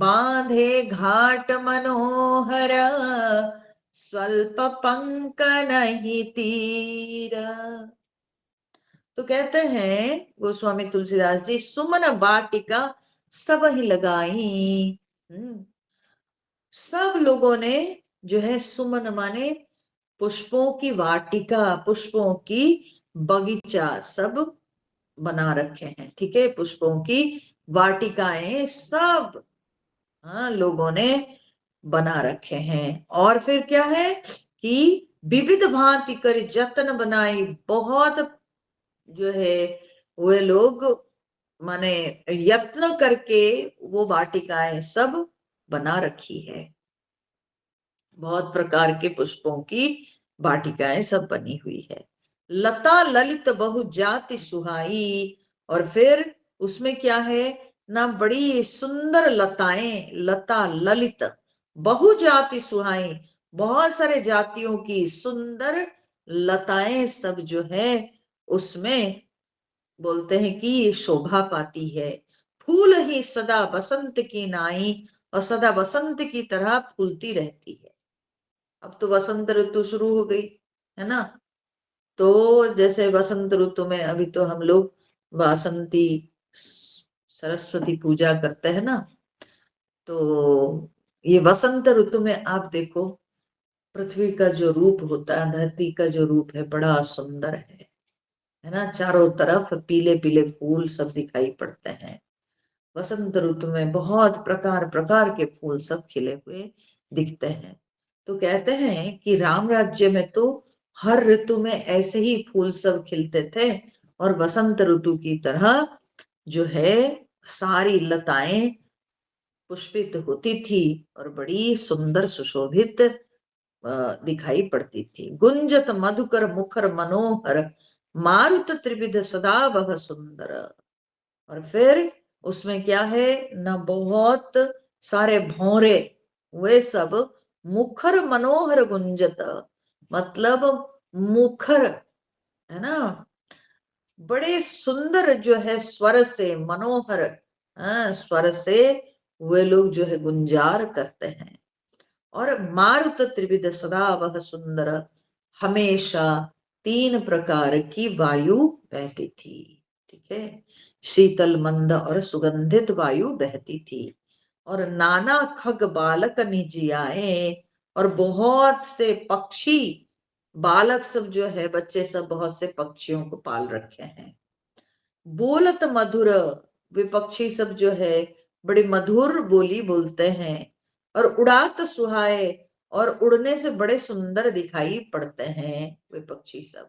बांधे घाट मनोहर, स्वल्प पंक नहीं तीर। तो कहते हैं गोस्वामी तुलसीदास जी, सुमन वाटिका सब ही लगाई। सब लोगों ने जो है सुमन माने पुष्पों की वाटिका, पुष्पों की बगीचा सब बना रखे हैं। ठीक है, पुष्पों की वाटिकाएं सब लोगों ने बना रखे हैं। और फिर क्या है कि विविध भांति कर जतन बनाई, बहुत जो है वे लोग माने यत्न करके वो वाटिकाएं सब बना रखी है। बहुत प्रकार के पुष्पों की वाटिकाएं सब बनी हुई है। लता ललित बहु जाति सुहाई, और फिर उसमें क्या है ना, बड़ी सुंदर लताएं, लता ललित बहु जाति सुहाई, बहुत सारे जातियों की सुंदर लताएं सब जो है उसमें बोलते हैं कि शोभा पाती है। फूल ही सदा बसंत की नाई, और सदा बसंत की तरह फूलती रहती है। अब तो बसंत ऋतु शुरू हो गई है ना, तो जैसे बसंत ऋतु में अभी तो हम लोग वासंती सरस्वती पूजा करते हैं ना, तो ये वसंत ऋतु में आप देखो पृथ्वी का जो रूप होता है, धरती का जो रूप है, बड़ा सुंदर है ना। चारों तरफ पीले पीले फूल सब दिखाई पड़ते हैं। वसंत ऋतु में बहुत प्रकार प्रकार के फूल सब खिले हुए दिखते हैं। तो कहते हैं कि राम राज्य में तो हर ऋतु में ऐसे ही फूल सब खिलते थे, और वसंत ऋतु की तरह जो है सारी लताएं पुष्पित होती थी और बड़ी सुंदर सुशोभित दिखाई पड़ती थी। गुंजत मधुकर मुखर मनोहर, मारुत त्रिविध सदा वह सुंदर। और फिर उसमें क्या है ना, बहुत सारे भौरे, वे सब मुखर मनोहर गुंजत, मतलब मुखर है ना, बड़े सुंदर जो है स्वर से, मनोहर स्वर से वे लोग जो है गुंजार करते हैं। और मारुत त्रिविध सदा वह सुंदर, हमेशा 3 प्रकार की वायु बहती थी। ठीक है, शीतल मंद और सुगंधित वायु बहती थी। और नाना खग बालक निजी आए, और बहुत से पक्षी बालक सब जो है, बच्चे सब बहुत से पक्षियों को पाल रखे हैं। बोलत मधुर, वे पक्षी सब जो है बड़ी मधुर बोली बोलते हैं। और उड़ात सुहाए, और उड़ने से बड़े सुंदर दिखाई पड़ते हैं वे पक्षी सब।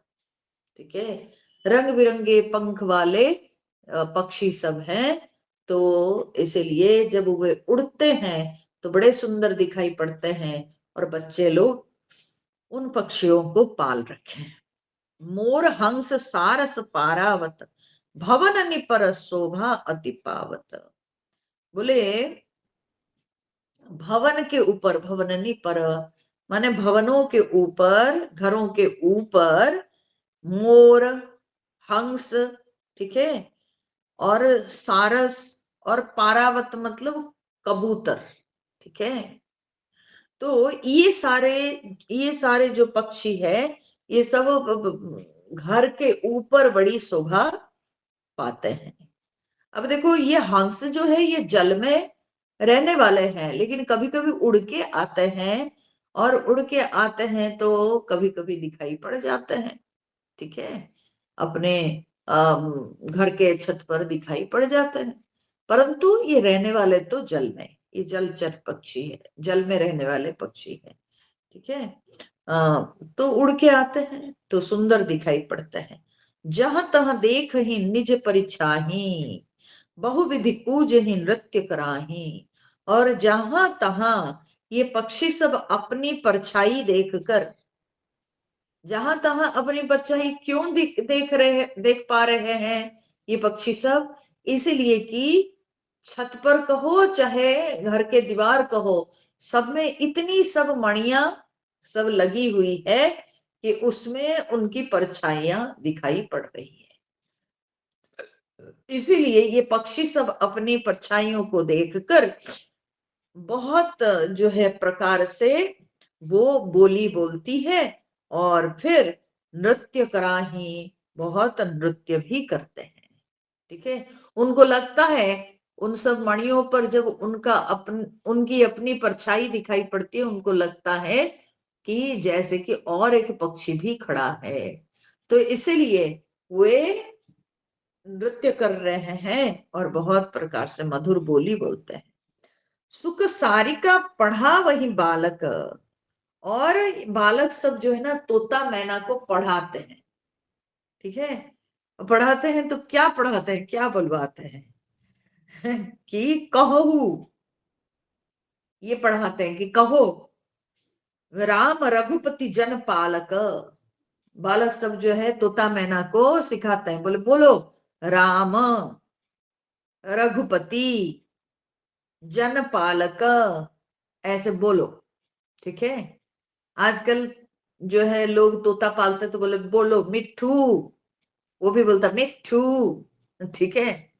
ठीक है, रंग बिरंगे पंख वाले पक्षी सब हैं, तो इसीलिए जब वे उड़ते हैं तो बड़े सुंदर दिखाई पड़ते हैं। और बच्चे लोग उन पक्षियों को पाल रखे हैं। मोर हंस सारस पारावत, भवन निपर शोभा अति पावत। बोले भवन के ऊपर, भवन निपर माने भवनों के ऊपर, घरों के ऊपर मोर, हंस, ठीक है, और सारस, और पारावत मतलब कबूतर। ठीक है, तो ये सारे जो पक्षी है, ये सब घर के ऊपर बड़ी शोभा पाते हैं। अब देखो ये हंस जो है ये जल में रहने वाले हैं, लेकिन कभी कभी उड़ के आते हैं, और उड़ के आते हैं तो कभी कभी दिखाई पड़ जाते हैं। ठीक है, अपने घर के छत पर दिखाई पड़ जाते हैं, परंतु ये रहने वाले तो जल में, ये जलचर पक्षी है, जल में रहने वाले पक्षी है। ठीक है, तो उड़ के आते हैं तो सुंदर दिखाई पड़ते हैं। जहां तहां देख ही निज परिछाही, बहुविधि कूज ही नृत्य कराही। और जहां तहां ये पक्षी सब अपनी परछाई देखकर, जहां तहां अपनी परछाई क्यों देख पा रहे हैं ये पक्षी सब, इसीलिए कि छत पर कहो चाहे घर के दीवार कहो, सब में इतनी सब मणियां सब लगी हुई है कि उसमें उनकी परछाइयां दिखाई पड़ रही है। इसीलिए ये पक्षी सब अपनी परछाइयों को देखकर बहुत जो है प्रकार से वो बोली बोलती है, और फिर नृत्य कराही बहुत नृत्य भी करते हैं। ठीक है, उनको लगता है उन सब मणियों पर जब उनकी अपनी परछाई दिखाई पड़ती है, उनको लगता है कि जैसे कि और एक पक्षी भी खड़ा है, तो इसीलिए वे नृत्य कर रहे हैं और बहुत प्रकार से मधुर बोली बोलते हैं। सुख सारिका पढ़ा वही बालक, और बालक सब जो है ना तोता मैना को पढ़ाते हैं। ठीक है, पढ़ाते हैं तो क्या पढ़ाते हैं, क्या बुलवाते हैं कि कहो, ये पढ़ाते हैं कि कहो राम रघुपति जन पालक। बालक सब जो है तोता मैना को सिखाते हैं, बोले बोलो राम रघुपति जन पालक, ऐसे बोलो। ठीक है, आजकल जो है लोग तोता पालते तो बोले बोलो मिट्ठू, वो भी बोलता मिट्ठू। ठीक है,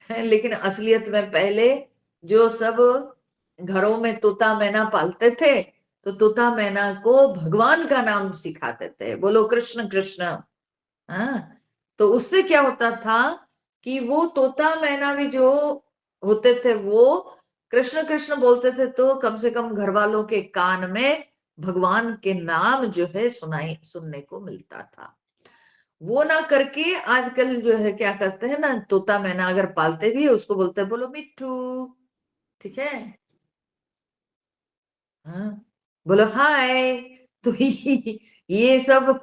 लेकिन असलियत में पहले जो सब घरों में तोता मैना पालते थे, तो तोता मैना को भगवान का नाम सिखाते थे, बोलो कृष्ण कृष्ण। हाँ, तो उससे क्या होता था कि वो तोता मैना भी जो होते थे वो कृष्ण कृष्ण बोलते थे, तो कम से कम घर वालों के कान में भगवान के नाम जो है सुनने को मिलता था। वो ना करके आजकल जो है क्या करते हैं ना, तोता मैना अगर पालते भी है उसको बोलते हैं बोलो मिट्ठू। ठीक है, हाँ, बोलो हाय, तो ये सब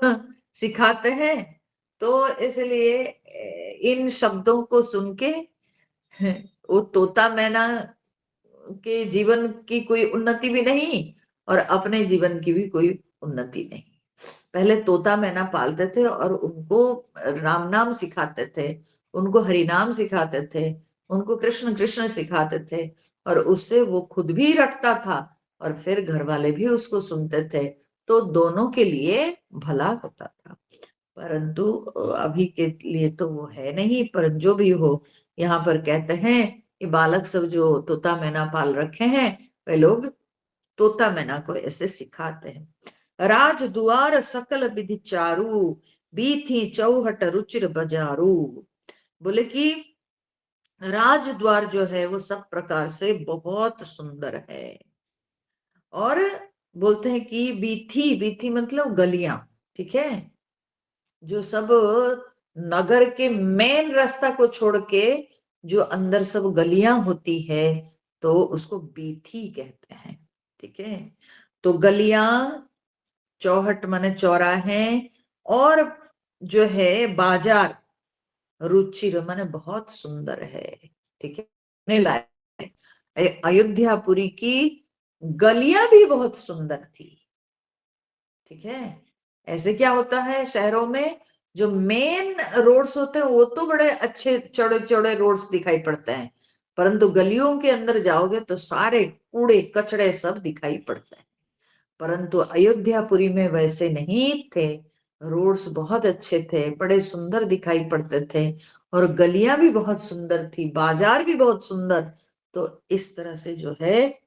सिखाते हैं। तो इसलिए इन शब्दों को सुन के वो तोता मैना के जीवन की कोई उन्नति भी नहीं, और अपने जीवन की भी कोई उन्नति नहीं। पहले तोता मैना पालते थे और उनको राम नाम सिखाते थे, उनको हरि नाम सिखाते थे, उनको कृष्ण कृष्ण सिखाते थे, और उससे वो खुद भी रटता था और फिर घर वाले भी उसको सुनते थे, तो दोनों के लिए भला होता था। परंतु अभी के लिए तो वो है नहीं, पर जो भी हो, यहाँ पर कहते हैं कि बालक सब जो तोता मैना पाल रखे हैं, वे लोग तोता मैना को ऐसे सिखाते हैं। राज दुआर सकल विधि चारू, बीथी चौहट रुचिर बजारू। बोले कि राज द्वार जो है वो सब प्रकार से बहुत सुंदर है, और बोलते हैं कि बीथी, बीथी मतलब गलियां। ठीक है, जो सब नगर के मेन रास्ता को छोड़ के जो अंदर सब गलियां होती है, तो उसको बीथी कहते हैं। ठीक है, तो गलियां, चौहट माने चौराहे, और जो है बाजार, रुचिर माने बहुत सुंदर है। ठीक है, नहीं लायक। अयोध्यापुरी की गलियां भी बहुत सुंदर थी। ठीक है, ऐसे क्या होता है शहरों में, जो मेन रोड्स होते हैं वो तो बड़े अच्छे चौड़े चौड़े रोड्स दिखाई पड़ते हैं, परंतु गलियों के अंदर जाओगे तो सारे कूड़े कचड़े सब दिखाई पड़ते हैं। परंतु अयोध्यापुरी में वैसे नहीं थे, रोड्स बहुत अच्छे थे, बड़े सुंदर दिखाई पड़ते थे, और गलियां भी बहुत सुंदर थी, बाजार भी बहुत सुंदर। तो इस तरह से जो है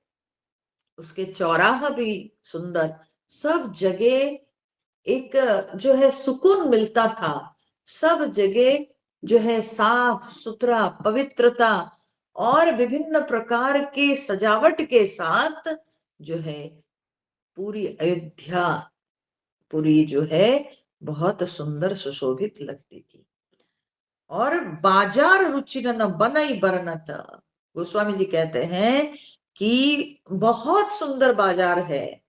उसके चौराहा भी सुंदर, सब जगह एक जो है सुकून मिलता था। सब जगह जो है साफ सुथरा, पवित्रता, और विभिन्न प्रकार के सजावट के साथ जो है पूरी अयोध्या पूरी जो है बहुत सुंदर सुशोभित लगती थी। और बाजार रुचि न बनई बरनत, गोस्वामी जी कहते हैं कि बहुत सुंदर बाजार है,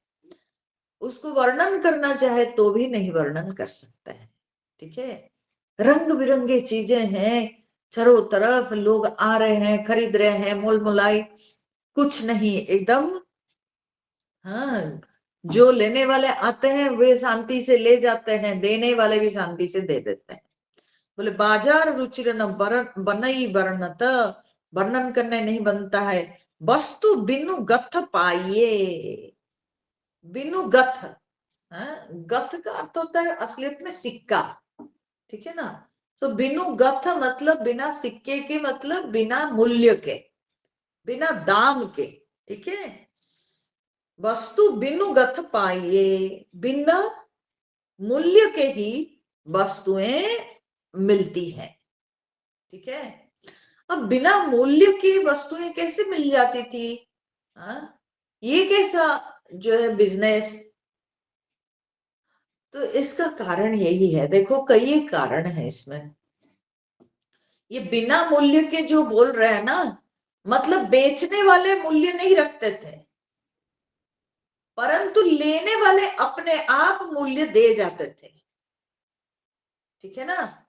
उसको वर्णन करना चाहे तो भी नहीं वर्णन कर सकता है। ठीक है, रंग बिरंगे चीजें हैं, चारों तरफ लोग आ रहे हैं, खरीद रहे हैं, मोल मोलाई कुछ नहीं, एकदम। हाँ, जो लेने वाले आते हैं वे शांति से ले जाते हैं, देने वाले भी शांति से दे देते हैं। बोले बाजार रुचिर न बनई वर्णत, वर्णन करने नहीं बनता है। वस्तु बिनु गथ पाइये, बिनु गथ, हाँ, गथ का अर्थ होता है असलियत में सिक्का। ठीक है ना, तो बिनु गथ मतलब बिना सिक्के के, मतलब बिना मूल्य के, बिना दाम के। ठीक है। वस्तु बिनु गथ पाइए, बिना मूल्य के ही वस्तुएं मिलती है। ठीक है। अब बिना मूल्य की वस्तुएं कैसे मिल जाती थी? ये कैसा जो है बिजनेस? तो इसका कारण यही है, देखो कई कारण है इसमें। ये बिना मूल्य के जो बोल रहे हैं ना, मतलब बेचने वाले मूल्य नहीं रखते थे, परंतु लेने वाले अपने आप मूल्य दे जाते थे। ठीक है ना।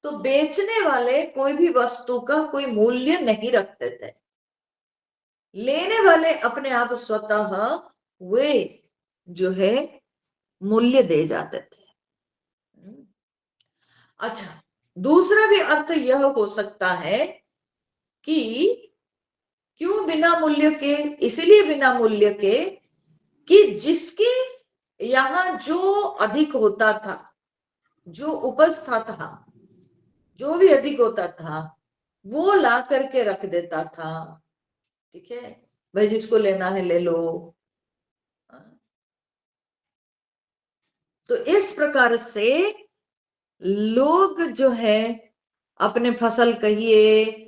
तो बेचने वाले कोई भी वस्तु का कोई मूल्य नहीं रखते थे, लेने वाले अपने आप स्वतः वे जो है मूल्य दे जाते थे। अच्छा, दूसरा भी अर्थ यह हो सकता है कि क्यों बिना मूल्य के? इसलिए बिना मूल्य के कि जिसके यहां जो अधिक होता था, जो उपज था, जो भी अधिक होता था, वो ला करके रख देता था। ठीक है, भाई जिसको लेना है ले लो। तो इस प्रकार से लोग जो है अपने फसल कहिए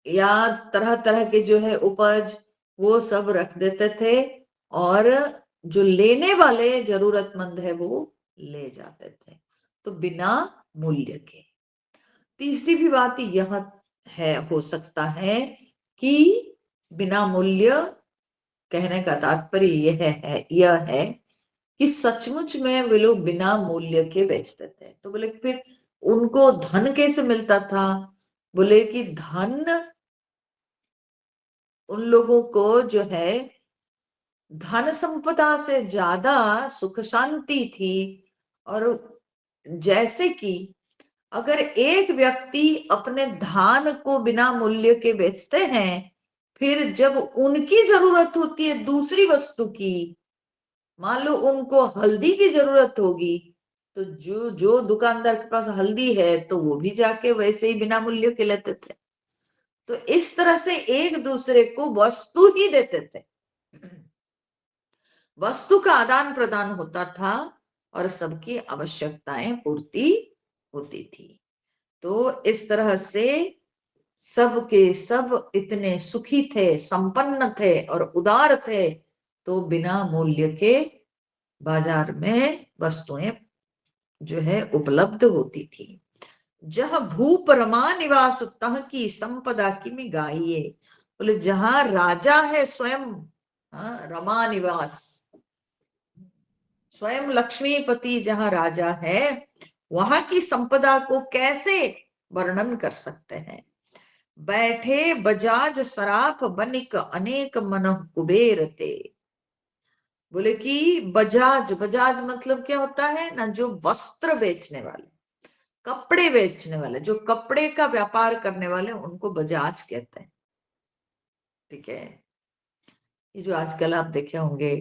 या तरह तरह के जो है उपज, वो सब रख देते थे, और जो लेने वाले जरूरतमंद है वो ले जाते थे, तो बिना मूल्य के। तीसरी भी बात यह है, हो सकता है कि बिना मूल्य कहने का तात्पर्य यह है कि सचमुच में वे लोग बिना मूल्य के बेचते थे। तो बोले फिर उनको धन कैसे मिलता था? बोले कि धन उन लोगों को जो है धन संपदा से ज्यादा सुख शांति थी। और जैसे कि अगर एक व्यक्ति अपने धान को बिना मूल्य के बेचते हैं, फिर जब उनकी जरूरत होती है दूसरी वस्तु की, मान लो उनको हल्दी की जरूरत होगी, तो जो जो दुकानदार के पास हल्दी है तो वो भी जाके वैसे ही बिना मूल्य के लेते थे। तो इस तरह से एक दूसरे को वस्तु ही देते थे, वस्तु का आदान प्रदान होता था और सबकी आवश्यकताएं पूर्ति होती थी। तो इस तरह से सब के सब इतने सुखी थे, संपन्न थे और उदार थे, तो बिना मूल्य के बाजार में वस्तुएं जो है उपलब्ध होती थी। जह भूप रमा निवास तह की संपदा की में गाइए। बोले जहां राजा है स्वयं, रमा निवास, स्वयं लक्ष्मीपति जहां राजा है, वहां की संपदा को कैसे वर्णन कर सकते हैं? बैठे बजाज सराफ बनिक अनेक मन कुबेर ते। बोले कि बजाज, बजाज मतलब क्या होता है ना, जो वस्त्र बेचने वाले, कपड़े बेचने वाले, जो कपड़े का व्यापार करने वाले, उनको बजाज कहते हैं। ठीक है। ये जो आजकल आप देखे होंगे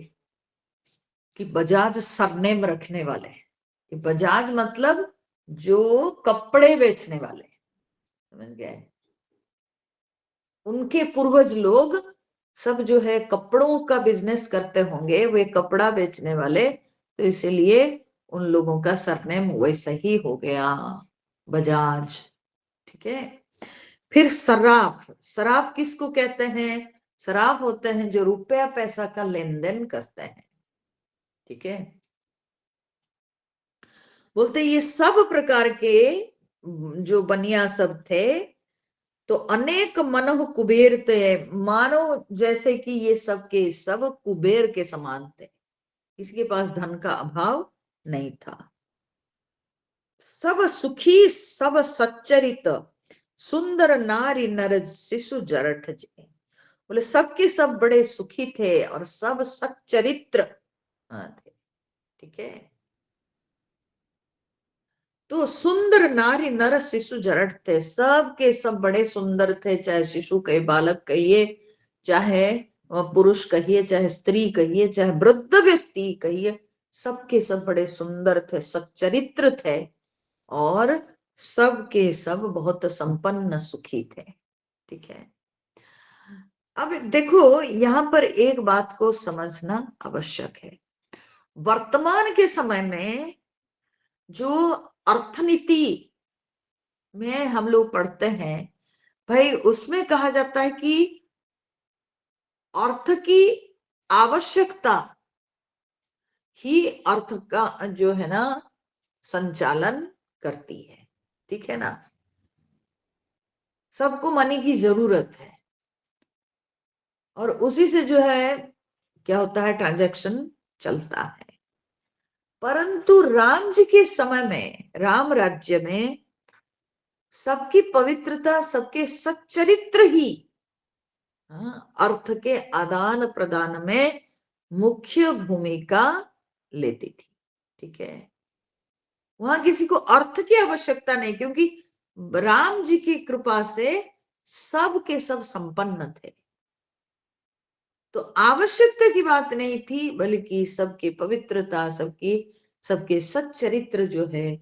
कि बजाज सरनेम रखने वाले, कि बजाज मतलब जो कपड़े बेचने वाले, समझ गए? उनके पूर्वज लोग सब जो है कपड़ों का बिजनेस करते होंगे, वे कपड़ा बेचने वाले, तो इसीलिए उन लोगों का सरनेम वैसा ही हो गया, बजाज। ठीक है। फिर सराफ, सराफ किसको कहते हैं? सराफ होते हैं जो रुपया पैसा का लेन देन करते हैं। ठीक है। बोलते ये सब प्रकार के जो बनिया सब थे, तो अनेक मनहु कुबेर थे, मानो जैसे कि ये सब के सब कुबेर के समान थे, किसके पास धन का अभाव नहीं था। सब सुखी सब सच्चरित, सुंदर नारी नर शिशु जरठ जे। बोले सबके सब बड़े सुखी थे और सब सच्चरित्र थे। ठीक है। तो सुंदर नारी नर शिशु जरठ थे, सब के सब बड़े सुंदर थे, चाहे शिशु कहे, बालक कहिए, चाहे पुरुष कहिए, चाहे स्त्री कहिए, चाहे वृद्ध व्यक्ति कहिए, सबके सब बड़े सुंदर थे, सच्चरित्र थे, और सब के सब बहुत संपन्न सुखी थे। ठीक है। अब देखो, यहाँ पर एक बात को समझना आवश्यक है। वर्तमान के समय में जो अर्थनीति में हम लोग पढ़ते हैं, भाई उसमें कहा जाता है कि अर्थ की आवश्यकता ही अर्थ का जो है ना संचालन करती है। ठीक है ना, सबको मनी की जरूरत है और उसी से जो है क्या होता है, ट्रांजैक्शन चलता है। परंतु राम जी के समय में, राम राज्य में सबकी पवित्रता, सबके सच्चरित्र ही अर्थ के आदान प्रदान में मुख्य भूमिका लेती थी। ठीक है, वहां किसी को अर्थ की आवश्यकता नहीं, क्योंकि राम जी की कृपा से सब के सब संपन्न थे। तो आवश्यकता की बात नहीं थी, बल्कि सबकी पवित्रता, सबकी सबके सच्चरित्र जो है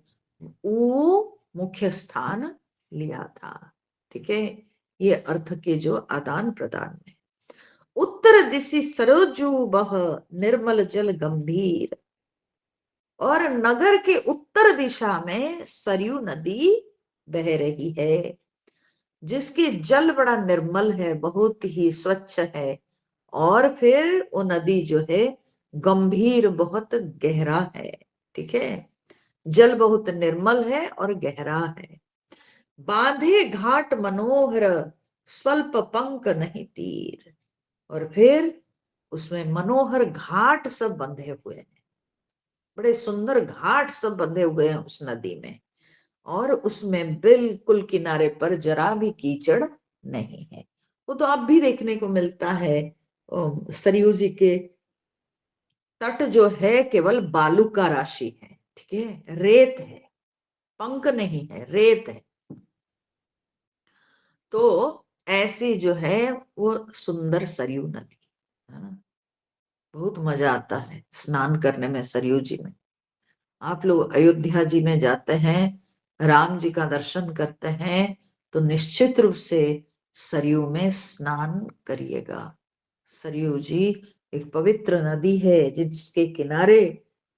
वो मुख्य स्थान लिया था। ठीक है, ये अर्थ के जो आदान प्रदान में। उत्तर दिशि सरोजु बह, निर्मल जल गंभीर। और नगर के उत्तर दिशा में सरयू नदी बह रही है, जिसकी जल बड़ा निर्मल है, बहुत ही स्वच्छ है। और फिर वो नदी जो है गंभीर, बहुत गहरा है। ठीक है, जल बहुत निर्मल है और गहरा है। बांधे घाट मनोहर, स्वल्प पंख नहीं तीर। और फिर उसमें मनोहर घाट सब बंधे हुए हैं, बड़े सुंदर घाट सब बंधे हुए हैं उस नदी में। और उसमें बिल्कुल किनारे पर जरा भी कीचड़ नहीं है। वो तो अब भी देखने को मिलता है। सरयू जी के तट जो है केवल बालू का राशि है। ठीक है, रेत है, पंख नहीं है, रेत है। तो ऐसी जो है वो सुंदर सरयू नदी, है ना, बहुत मजा आता है स्नान करने में सरयू जी में। आप लोग अयोध्या जी में जाते हैं, राम जी का दर्शन करते हैं, तो निश्चित रूप से सरयू में स्नान करिएगा। सरयू जी एक पवित्र नदी है, जिसके किनारे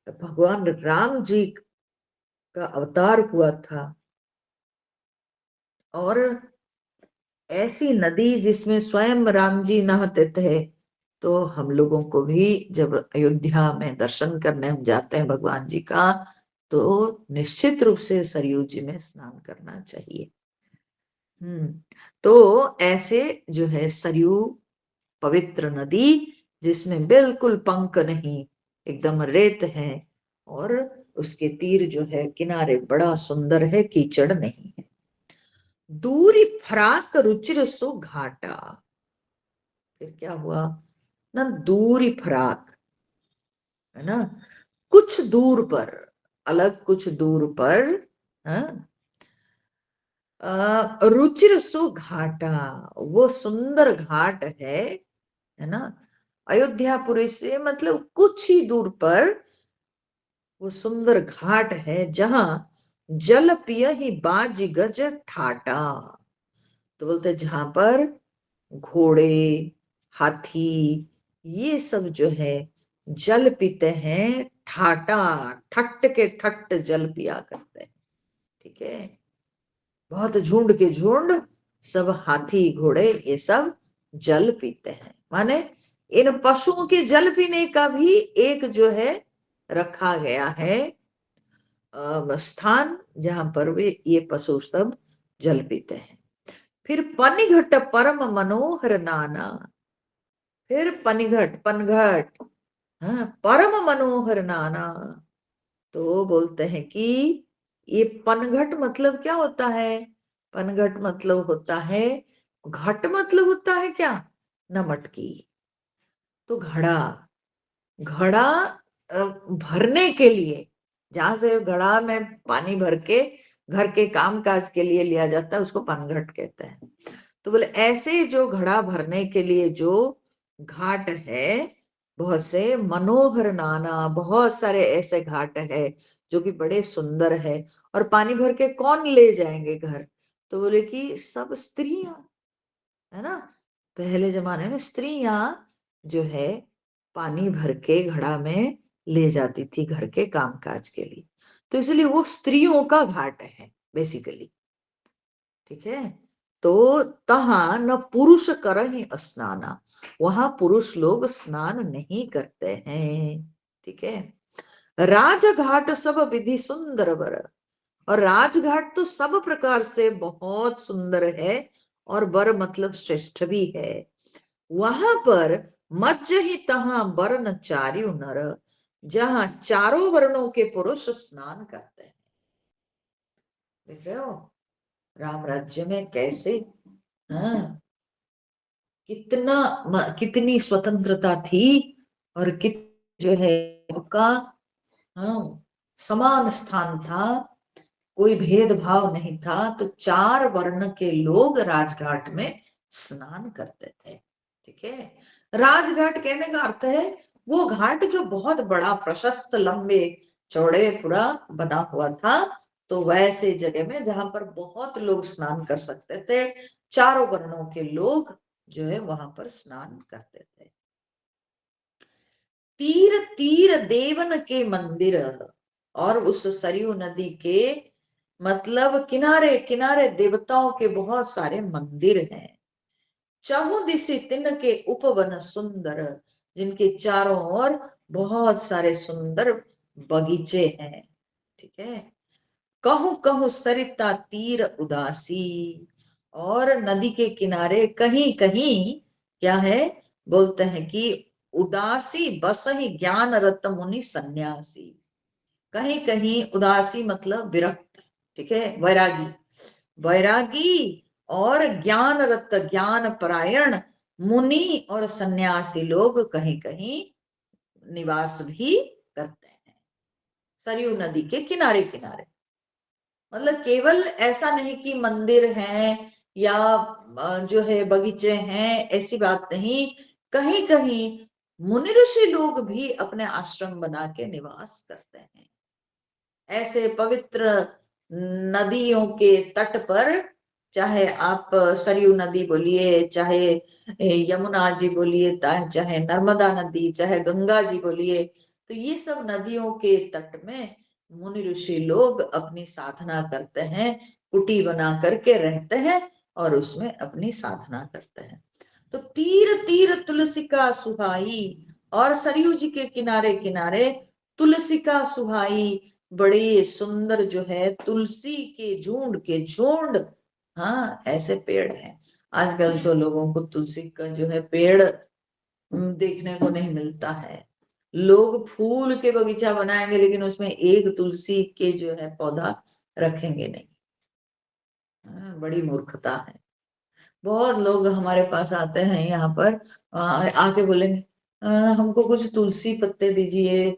भगवान राम जी का अवतार हुआ था। और ऐसी नदी जिसमें स्वयं राम जी नहाते थे, तो हम लोगों को भी जब अयोध्या में दर्शन करने हम जाते हैं भगवान जी का, तो निश्चित रूप से सरयू जी में स्नान करना चाहिए। तो ऐसे जो है सरयू पवित्र नदी, जिसमें बिल्कुल पंख नहीं, एकदम रेत है। और उसके तीर जो है किनारे बड़ा सुंदर है, कीचड़ नहीं है। दूरी फराक रुचिर सु घाटा। फिर क्या हुआ ना, दूरी फराक, है ना, कुछ दूर पर, अलग कुछ दूर पर, हाँ, रुचिर सु घाटा, वो सुंदर घाट है ना। अयोध्यापुरी से मतलब कुछ ही दूर पर वो सुंदर घाट है, जहां जल पिय ही बाज गज ठाटा। तो बोलते जहां पर घोड़े, हाथी, ये सब जो है जल पीते हैं, ठाटा, ठट्ट के ठट्ट जल पिया करते हैं। ठीक है, बहुत झुंड के झुंड सब हाथी घोड़े ये सब जल पीते हैं। माने इन पशुओं के जल पीने का भी एक जो है रखा गया है स्थान, जहां पर वे ये पशु सब जल पीते हैं। फिर पनिघट परम मनोहर नाना। फिर पनिघट, पनघट, हाँ, परम मनोहर नाना। तो बोलते हैं कि ये पनघट मतलब क्या होता है। पनघट मतलब होता है, घट मतलब होता है क्या ना, मटकी। तो घड़ा, घड़ा भरने के लिए, जहां से घड़ा में पानी भर के घर के काम काज के लिए लिया जाता है, उसको पनघट कहते हैं। तो बोले ऐसे जो घड़ा भरने के लिए जो घाट है, बहुत से मनोहर नाना, बहुत सारे ऐसे घाट है जो कि बड़े सुंदर है। और पानी भर के कौन ले जाएंगे घर, तो बोले कि सब स्त्रियां, है ना। पहले जमाने में स्त्रियां जो है पानी भर के घड़ा में ले जाती थी घर के कामकाज के लिए, तो इसलिए वो स्त्रियों का घाट है बेसिकली। ठीक है, तो तहा न पुरुष कर ही स्नाना, वहां पुरुष लोग स्नान नहीं करते हैं। ठीक है, राजघाट सब विधि सुंदर बर, और राजघाट तो सब प्रकार से बहुत सुंदर है, और बर मतलब श्रेष्ठ भी है। वहां पर मज्ज ही तहां वर्ण चार्यु नर, जहां चारों वर्णों के पुरुष स्नान करते हैं। देख रहे हो राम राज्य में कैसे, हाँ, कितनी स्वतंत्रता थी, और जो है उनका, हाँ, समान स्थान था, कोई भेदभाव नहीं था। तो चार वर्ण के लोग राजघाट में स्नान करते थे। ठीक है, राजघाट कहने का अर्थ है वो घाट जो बहुत बड़ा प्रशस्त लंबे चौड़े पूरा बना हुआ था, तो वैसे जगह में जहां पर बहुत लोग स्नान कर सकते थे, चारों वर्णों के लोग जो है वहां पर स्नान करते थे। तीर तीर देवन के मंदिर, और उस सरयू नदी के मतलब किनारे किनारे देवताओं के बहुत सारे मंदिर हैं। चहुदिशि तिन के उपवन सुंदर, जिनके चारों ओर बहुत सारे सुंदर बगीचे हैं। ठीक है, कहूं कहूं सरिता तीर उदासी, और नदी के किनारे कहीं कहीं क्या है, बोलते हैं कि उदासी बस ही ज्ञान रत मुनि सन्यासी, कहीं कहीं उदासी मतलब विरक्त। ठीक है, वैरागी, वैरागी और ज्ञान रत ज्ञान परायण मुनि और सन्यासी लोग कहीं कहीं निवास भी करते हैं सरयू नदी के किनारे किनारे। मतलब केवल ऐसा नहीं कि मंदिर हैं या जो है बगीचे हैं, ऐसी बात नहीं, कहीं कहीं मुनि ऋषि लोग भी अपने आश्रम बना के निवास करते हैं। ऐसे पवित्र नदियों के तट पर, चाहे आप सरयू नदी बोलिए, चाहे यमुना जी बोलिए, चाहे नर्मदा नदी, चाहे गंगा जी बोलिए, तो ये सब नदियों के तट में मुनि ऋषि लोग अपनी साधना करते हैं, कुटी बना करके रहते हैं और उसमें अपनी साधना करते हैं। तो तीर तीर तुलसी का सुहाई, और सरयू जी के किनारे किनारे तुलसी का सुहाई, बड़े सुंदर जो है तुलसी के झुंड, हाँ ऐसे पेड़ हैं। आजकल तो लोगों को तुलसी का जो है पेड़ देखने को नहीं मिलता है। लोग फूल के बगीचा बनाएंगे लेकिन उसमें एक तुलसी के जो है पौधा रखेंगे नहीं। हाँ, बड़ी मूर्खता है। बहुत लोग हमारे पास आते हैं यहाँ पर, आके बोलेंगे हमको कुछ तुलसी पत्ते दीजिए।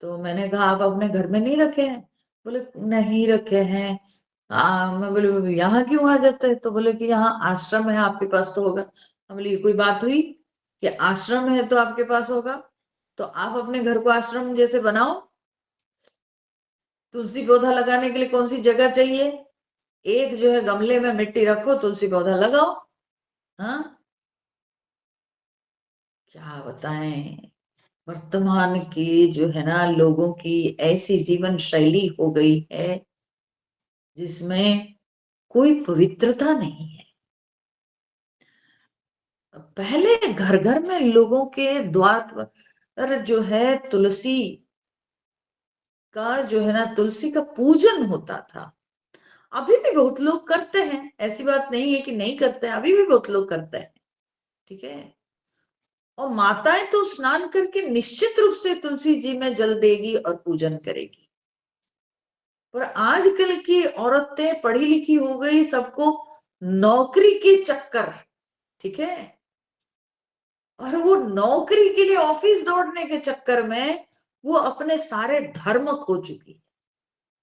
तो मैंने कहा आप अपने घर में नहीं रखे हैं? बोले नहीं रखे हैं। मैं बोले यहाँ क्यों आ जाते हैं? तो बोले कि यहाँ आश्रम है, आपके पास तो होगा। हम बोले ये कोई बात हुई कि आश्रम है तो आपके पास होगा? तो आप अपने घर को आश्रम जैसे बनाओ। तुलसी पौधा लगाने के लिए कौन सी जगह चाहिए? एक जो है गमले में मिट्टी रखो, तुलसी पौधा लगाओ। हाँ, क्या बताएं, वर्तमान की जो है ना लोगों की ऐसी जीवन शैली हो गई है जिसमें कोई पवित्रता नहीं है। पहले घर घर में लोगों के द्वार पर जो है तुलसी का जो है ना तुलसी का पूजन होता था। अभी भी बहुत लोग करते हैं, ऐसी बात नहीं है कि नहीं करते हैं, अभी भी बहुत लोग करते हैं। ठीक है, और माताएं तो स्नान करके निश्चित रूप से तुलसी जी में जल देगी और पूजन करेगी। पर आजकल की औरतें पढ़ी लिखी हो गई, सबको नौकरी के चक्कर, ठीक है, और वो नौकरी के लिए ऑफिस दौड़ने के चक्कर में वो अपने सारे धर्म खो चुकी है।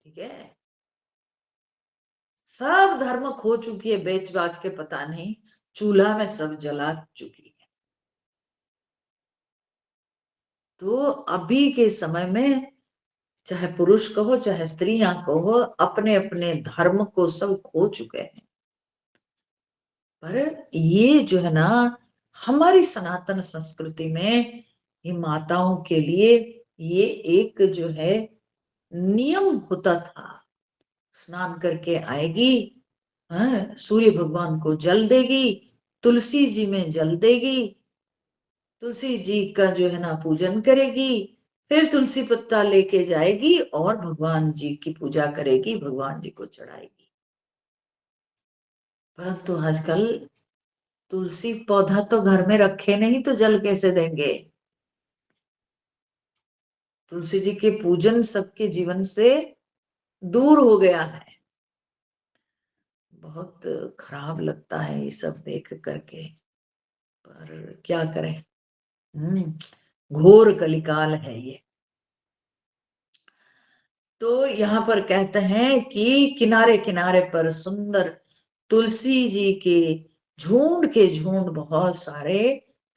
ठीक है, सब धर्म खो चुकी है, बेच बाच के पता नहीं चूल्हा में सब जला चुकी है। तो अभी के समय में चाहे पुरुष कहो चाहे स्त्रियां कहो, अपने अपने धर्म को सब खो चुके हैं। पर ये जो है ना हमारी सनातन संस्कृति में ये माताओं के लिए ये एक जो है नियम होता था। स्नान करके आएगी, सूर्य भगवान को जल देगी, तुलसी जी में जल देगी, तुलसी जी का जो है ना पूजन करेगी, फिर तुलसी पत्ता लेके जाएगी और भगवान जी की पूजा करेगी, भगवान जी को चढ़ाएगी। परंतु आजकल तुलसी पौधा तो घर में रखे नहीं तो जल कैसे देंगे। तुलसी जी के पूजन सबके जीवन से दूर हो गया है। बहुत खराब लगता है ये सब देख करके, पर क्या करें। घोर कलिकाल है ये। तो यहाँ पर कहते हैं कि किनारे किनारे पर सुंदर तुलसी जी के झुंड बहुत सारे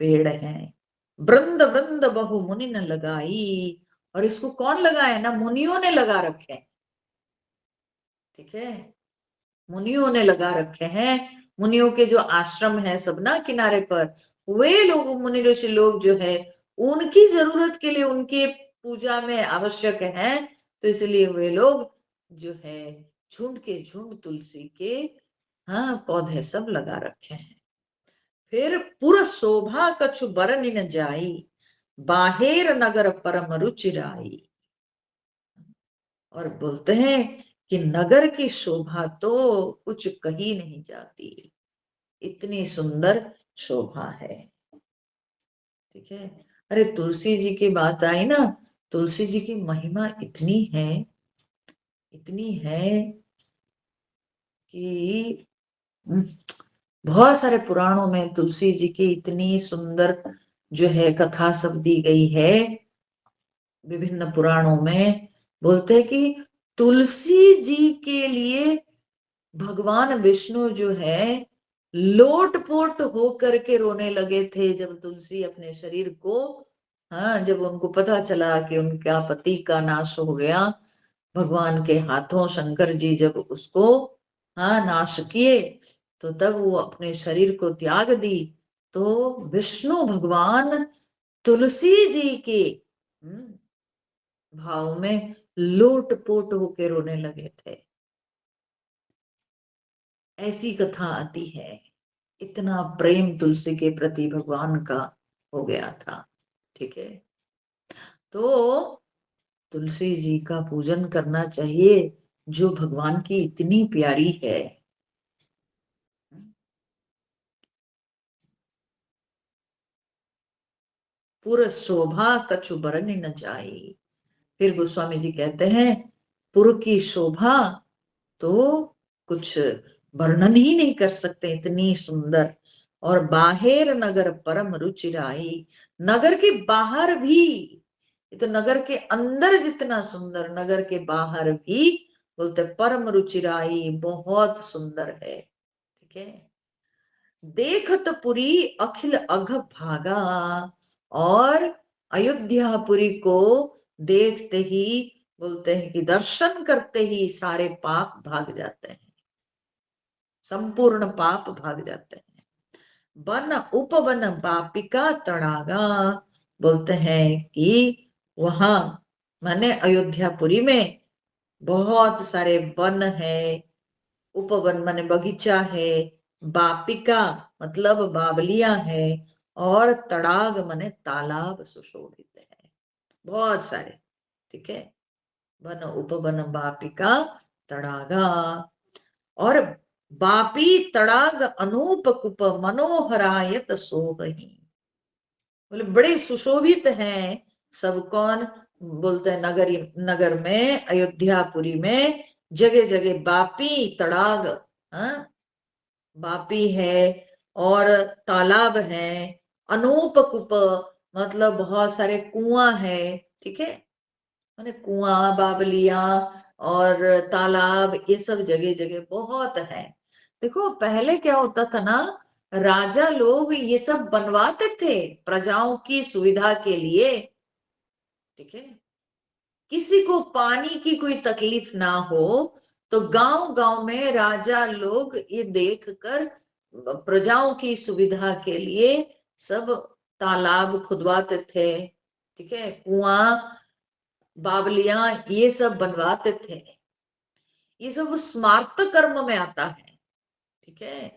पेड़ हैं। वृंद वृंद बहु मुनि न लगाई, और इसको कौन लगाया ना, मुनियों ने लगा रखे हैं। ठीक है, मुनियों ने लगा रखे हैं। मुनियों के जो आश्रम है सब ना किनारे पर, वे लोग मुनि ऋषि लोग जो है उनकी जरूरत के लिए उनके पूजा में आवश्यक है, तो इसलिए वे लोग जो है झुंड के झुंड तुलसी के पौधे सब लगा रखे हैं। फिर पुर शोभा कछु बरन न जाई, बाहेर नगर परम रुचिराई। और बोलते हैं कि नगर की शोभा तो कुछ कही नहीं जाती, इतनी सुंदर शोभा है। ठीक है, अरे तुलसी जी की बात आई ना, तुलसी जी की महिमा इतनी है कि बहुत सारे पुराणों में तुलसी जी की इतनी सुंदर जो है कथा सब दी गई है। विभिन्न पुराणों में बोलते हैं कि तुलसी जी के लिए भगवान विष्णु जो है लोटपोट हो करके रोने लगे थे, जब तुलसी अपने शरीर को, जब उनको पता चला कि उनका पति का नाश हो गया भगवान के हाथों, शंकर जी जब उसको नाश किए, तो तब वो अपने शरीर को त्याग दी। तो विष्णु भगवान तुलसी जी के भाव में लोटपोट होके रोने लगे थे। ऐसी कथा आती है, इतना प्रेम तुलसी के प्रति भगवान का हो गया था। ठीक है, तो तुलसी जी का पूजन करना चाहिए जो भगवान की इतनी प्यारी है। पुर शोभा कछु बरन न जाई। फिर गोस्वामी जी कहते हैं पुर की शोभा तो कुछ वर्णन ही नहीं कर सकते, इतनी सुंदर। और बाहेर नगर परम रुचिराई, नगर के बाहर भी, ये तो नगर के अंदर जितना सुंदर, नगर के बाहर भी बोलते परम रुचिराई, बहुत सुंदर है। ठीक है, देखत पुरी अखिल अघ भागा, और अयोध्यापुरी को देखते ही, बोलते हैं कि दर्शन करते ही सारे पाप भाग जाते हैं, संपूर्ण पाप भाग जाते हैं। वन उपवन बापिका तड़ागा, बोलते हैं कि वहां माने अयोध्यापुरी में बहुत सारे वन है, उपवन माने बगीचा है, बापिका मतलब बावलियां है, और तड़ाग माने तालाब सुशोभित है, बहुत सारे। ठीक है, वन उपवन बापिका तड़ागा, और बापी तड़ाग अनूप कुप मनोहरायत सोबही, बोले बड़े सुशोभित हैं सब। कौन बोलते हैं, नगर में अयोध्यापुरी में जगह जगह बापी तड़ाग, बापी है और तालाब है, अनूप कुप मतलब बहुत सारे कुआं है। ठीक है, माने कुआं बावलियां और तालाब, ये सब जगह जगह बहुत है। देखो पहले क्या होता था ना, राजा लोग ये सब बनवाते थे प्रजाओं की सुविधा के लिए। ठीक है, किसी को पानी की कोई तकलीफ ना हो तो गांव गांव में राजा लोग ये देखकर प्रजाओं की सुविधा के लिए सब तालाब खुदवाते थे, ठीक है, कुआं बावलियां ये सब बनवाते थे। ये सब स्मार्त कर्म में आता है, ठीक है।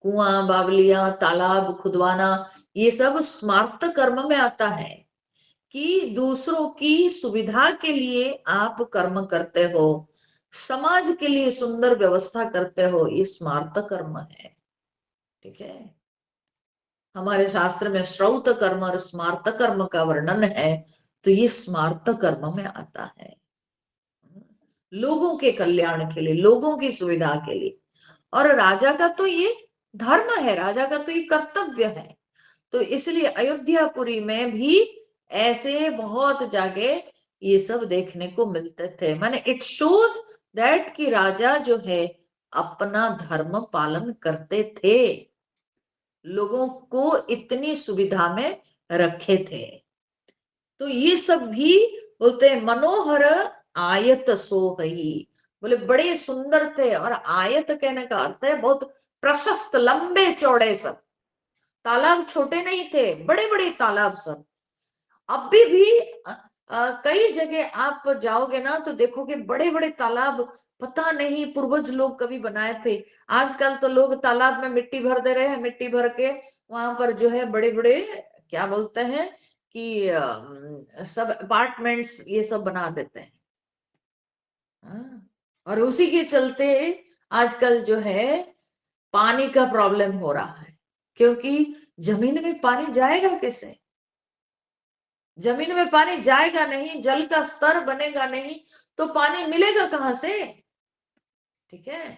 कुआं बावलियां तालाब खुदवाना ये सब स्मार्त कर्म में आता है कि दूसरों की सुविधा के लिए आप कर्म करते हो, समाज के लिए सुंदर व्यवस्था करते हो, ये स्मार्त कर्म है, ठीक है। हमारे शास्त्र में श्रौत कर्म और स्मार्त कर्म का वर्णन है, तो ये स्मार्त कर्म में आता है, लोगों के कल्याण के लिए, लोगों की सुविधा के लिए। और राजा का तो ये धर्म है, राजा का तो ये कर्तव्य है। तो इसलिए अयोध्यापुरी में भी ऐसे बहुत जगह ये सब देखने को मिलते थे। माने इट शोज दैट कि राजा जो है अपना धर्म पालन करते थे, लोगों को इतनी सुविधा में रखे थे। तो ये सब भी बोलते हैं मनोहर आयत सोहई, बोले बड़े सुंदर थे। और आयत कहने का अर्थ है बहुत प्रशस्त, लंबे चौड़े सब तालाब, छोटे नहीं थे, बड़े बड़े तालाब सब। अभी भी कई जगह आप जाओगे ना तो देखोगे बड़े बड़े तालाब, पता नहीं पूर्वज लोग कभी बनाए थे। आजकल तो लोग तालाब में मिट्टी भर दे रहे हैं, मिट्टी भर के वहां पर जो है बड़े बड़े क्या बोलते हैं कि सब अपार्टमेंट्स ये सब बना देते हैं। हाँ। और उसी के चलते आजकल जो है पानी का प्रॉब्लम हो रहा है, क्योंकि जमीन में पानी जाएगा कैसे? जमीन में पानी जाएगा नहीं, जल का स्तर बनेगा नहीं, तो पानी मिलेगा कहां से? ठीक है।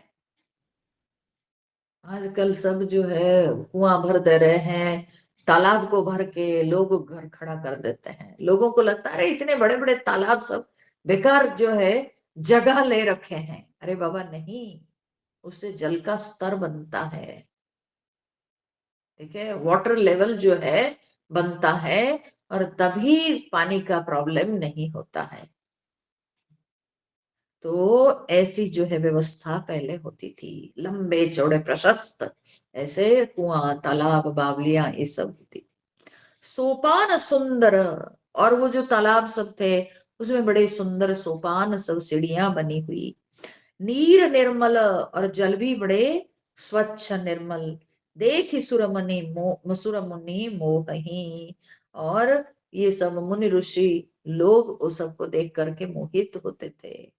आजकल सब जो है कुआं भर दे रहे हैं, तालाब को भर के लोग घर खड़ा कर देते हैं। लोगों को लगता है अरे इतने बड़े बड़े तालाब सब बेकार जो है जगह ले रखे हैं। अरे बाबा नहीं, उससे जल का स्तर बनता है, ठीक है, वाटर लेवल जो है बनता है, और तभी पानी का प्रॉब्लम नहीं होता है। तो ऐसी जो है व्यवस्था पहले होती थी, लंबे चौड़े प्रशस्त ऐसे कुआं तालाब बावलियां ये सब होती। सोपान सुंदर, और वो जो तालाब सब थे उसमें बड़े सुंदर सोपान सब, सीढ़ियां बनी हुई। नीर निर्मल, और जल भी बड़े स्वच्छ निर्मल। देख सुर मुनि मोहही, और ये सब मुनि ऋषि लोग उस सबको देख करके मोहित होते थे।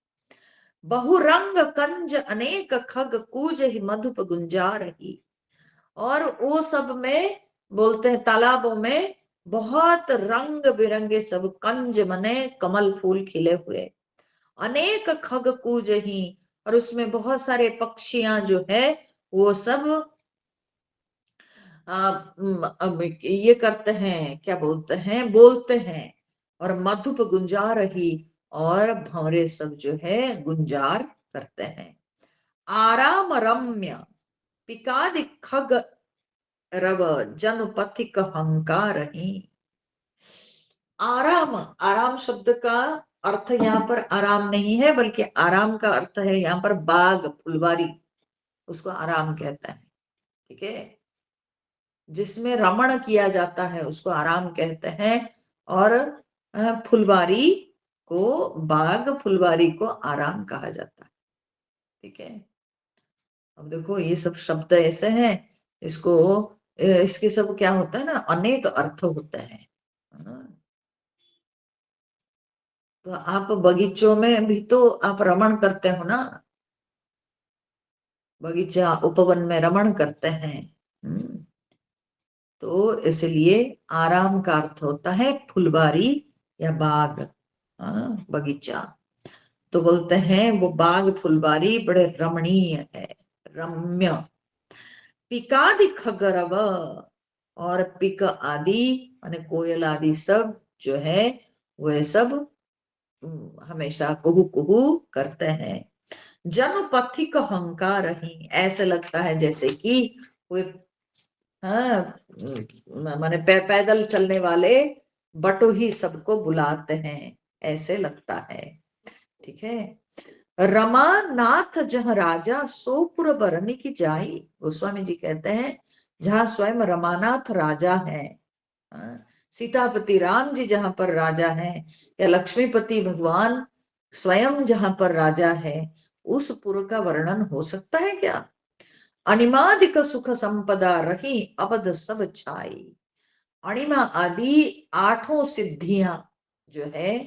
बहुरंग कंज अनेक खग कूज ही मधुप गुंजार ही, और वो सब में बोलते हैं तालाबों में बहुत रंग बिरंगे सब कंज मने कमल फूल खिले हुए, अनेक खग कूज ही, और उसमें बहुत सारे पक्षियां जो है वो सब ये करते हैं, क्या बोलते हैं, बोलते हैं। और मधुप गुंजार ही, और भंवरे सब जो है गुंजार करते हैं। आराम रम्य पिकादि खग रव जन पथिक हंकार ही। आराम, आराम शब्द का अर्थ यहाँ पर आराम नहीं है, बल्कि आराम का अर्थ है यहाँ पर बाग फुलवारी, उसको आराम कहता है, ठीक है। जिसमें रमण किया जाता है उसको आराम कहते हैं। और फुलवारी को, बाग फुलवारी को आराम कहा जाता है, ठीक है। अब देखो ये सब शब्द ऐसे हैं, इसको इसके सब क्या होता है ना, अनेक अर्थ होते हैं। तो आप बगीचों में भी तो आप रमण करते हो ना, बगीचा उपवन में रमण करते हैं। तो इसलिए आराम का अर्थ होता है फुलबारी या बाग, बगीचा। तो बोलते हैं वो बाग फुलबारी बड़े रमणीय है, रम्य। पिकादि खगरव, और पिक आदि माने कोयल आदि सब जो है वह सब हमेशा कुहू कुहू करते हैं। जन पथिक हंकार ही, ऐसे लगता है जैसे कि वे, हाँ, माने पैदल चलने वाले बटोही सबको बुलाते हैं, ऐसे लगता है, ठीक है। रमानाथ जह राजा सोपुर बरनी की जाई, गोस्वामी जी कहते हैं जहाँ स्वयं रमानाथ राजा है, सीतापति राम जी जहां पर राजा हैं, या लक्ष्मीपति भगवान स्वयं जहां पर राजा है, उस पुर का वर्णन हो सकता है क्या? अनिमादिक सुख संपदा रही अवध सब छाई। अणिमा आदि 8 सिद्धियां जो है,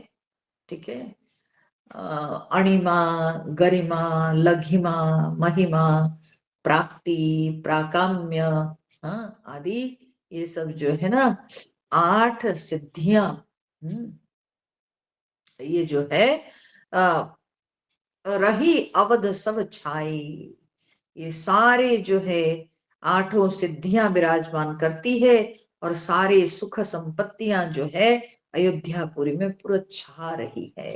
ठीक है, अणिमा, गरिमा, लघिमा, महिमा, प्राप्ति, प्राकाम्य, आदि ये सब जो है ना 8 सिद्धियां, ये जो है रही अवध सब छाई, ये सारे जो है 8 सिद्धियां विराजमान करती है, और सारे सुख संपत्तियां जो है अयोध्यापुरी में पूरा छा रही है,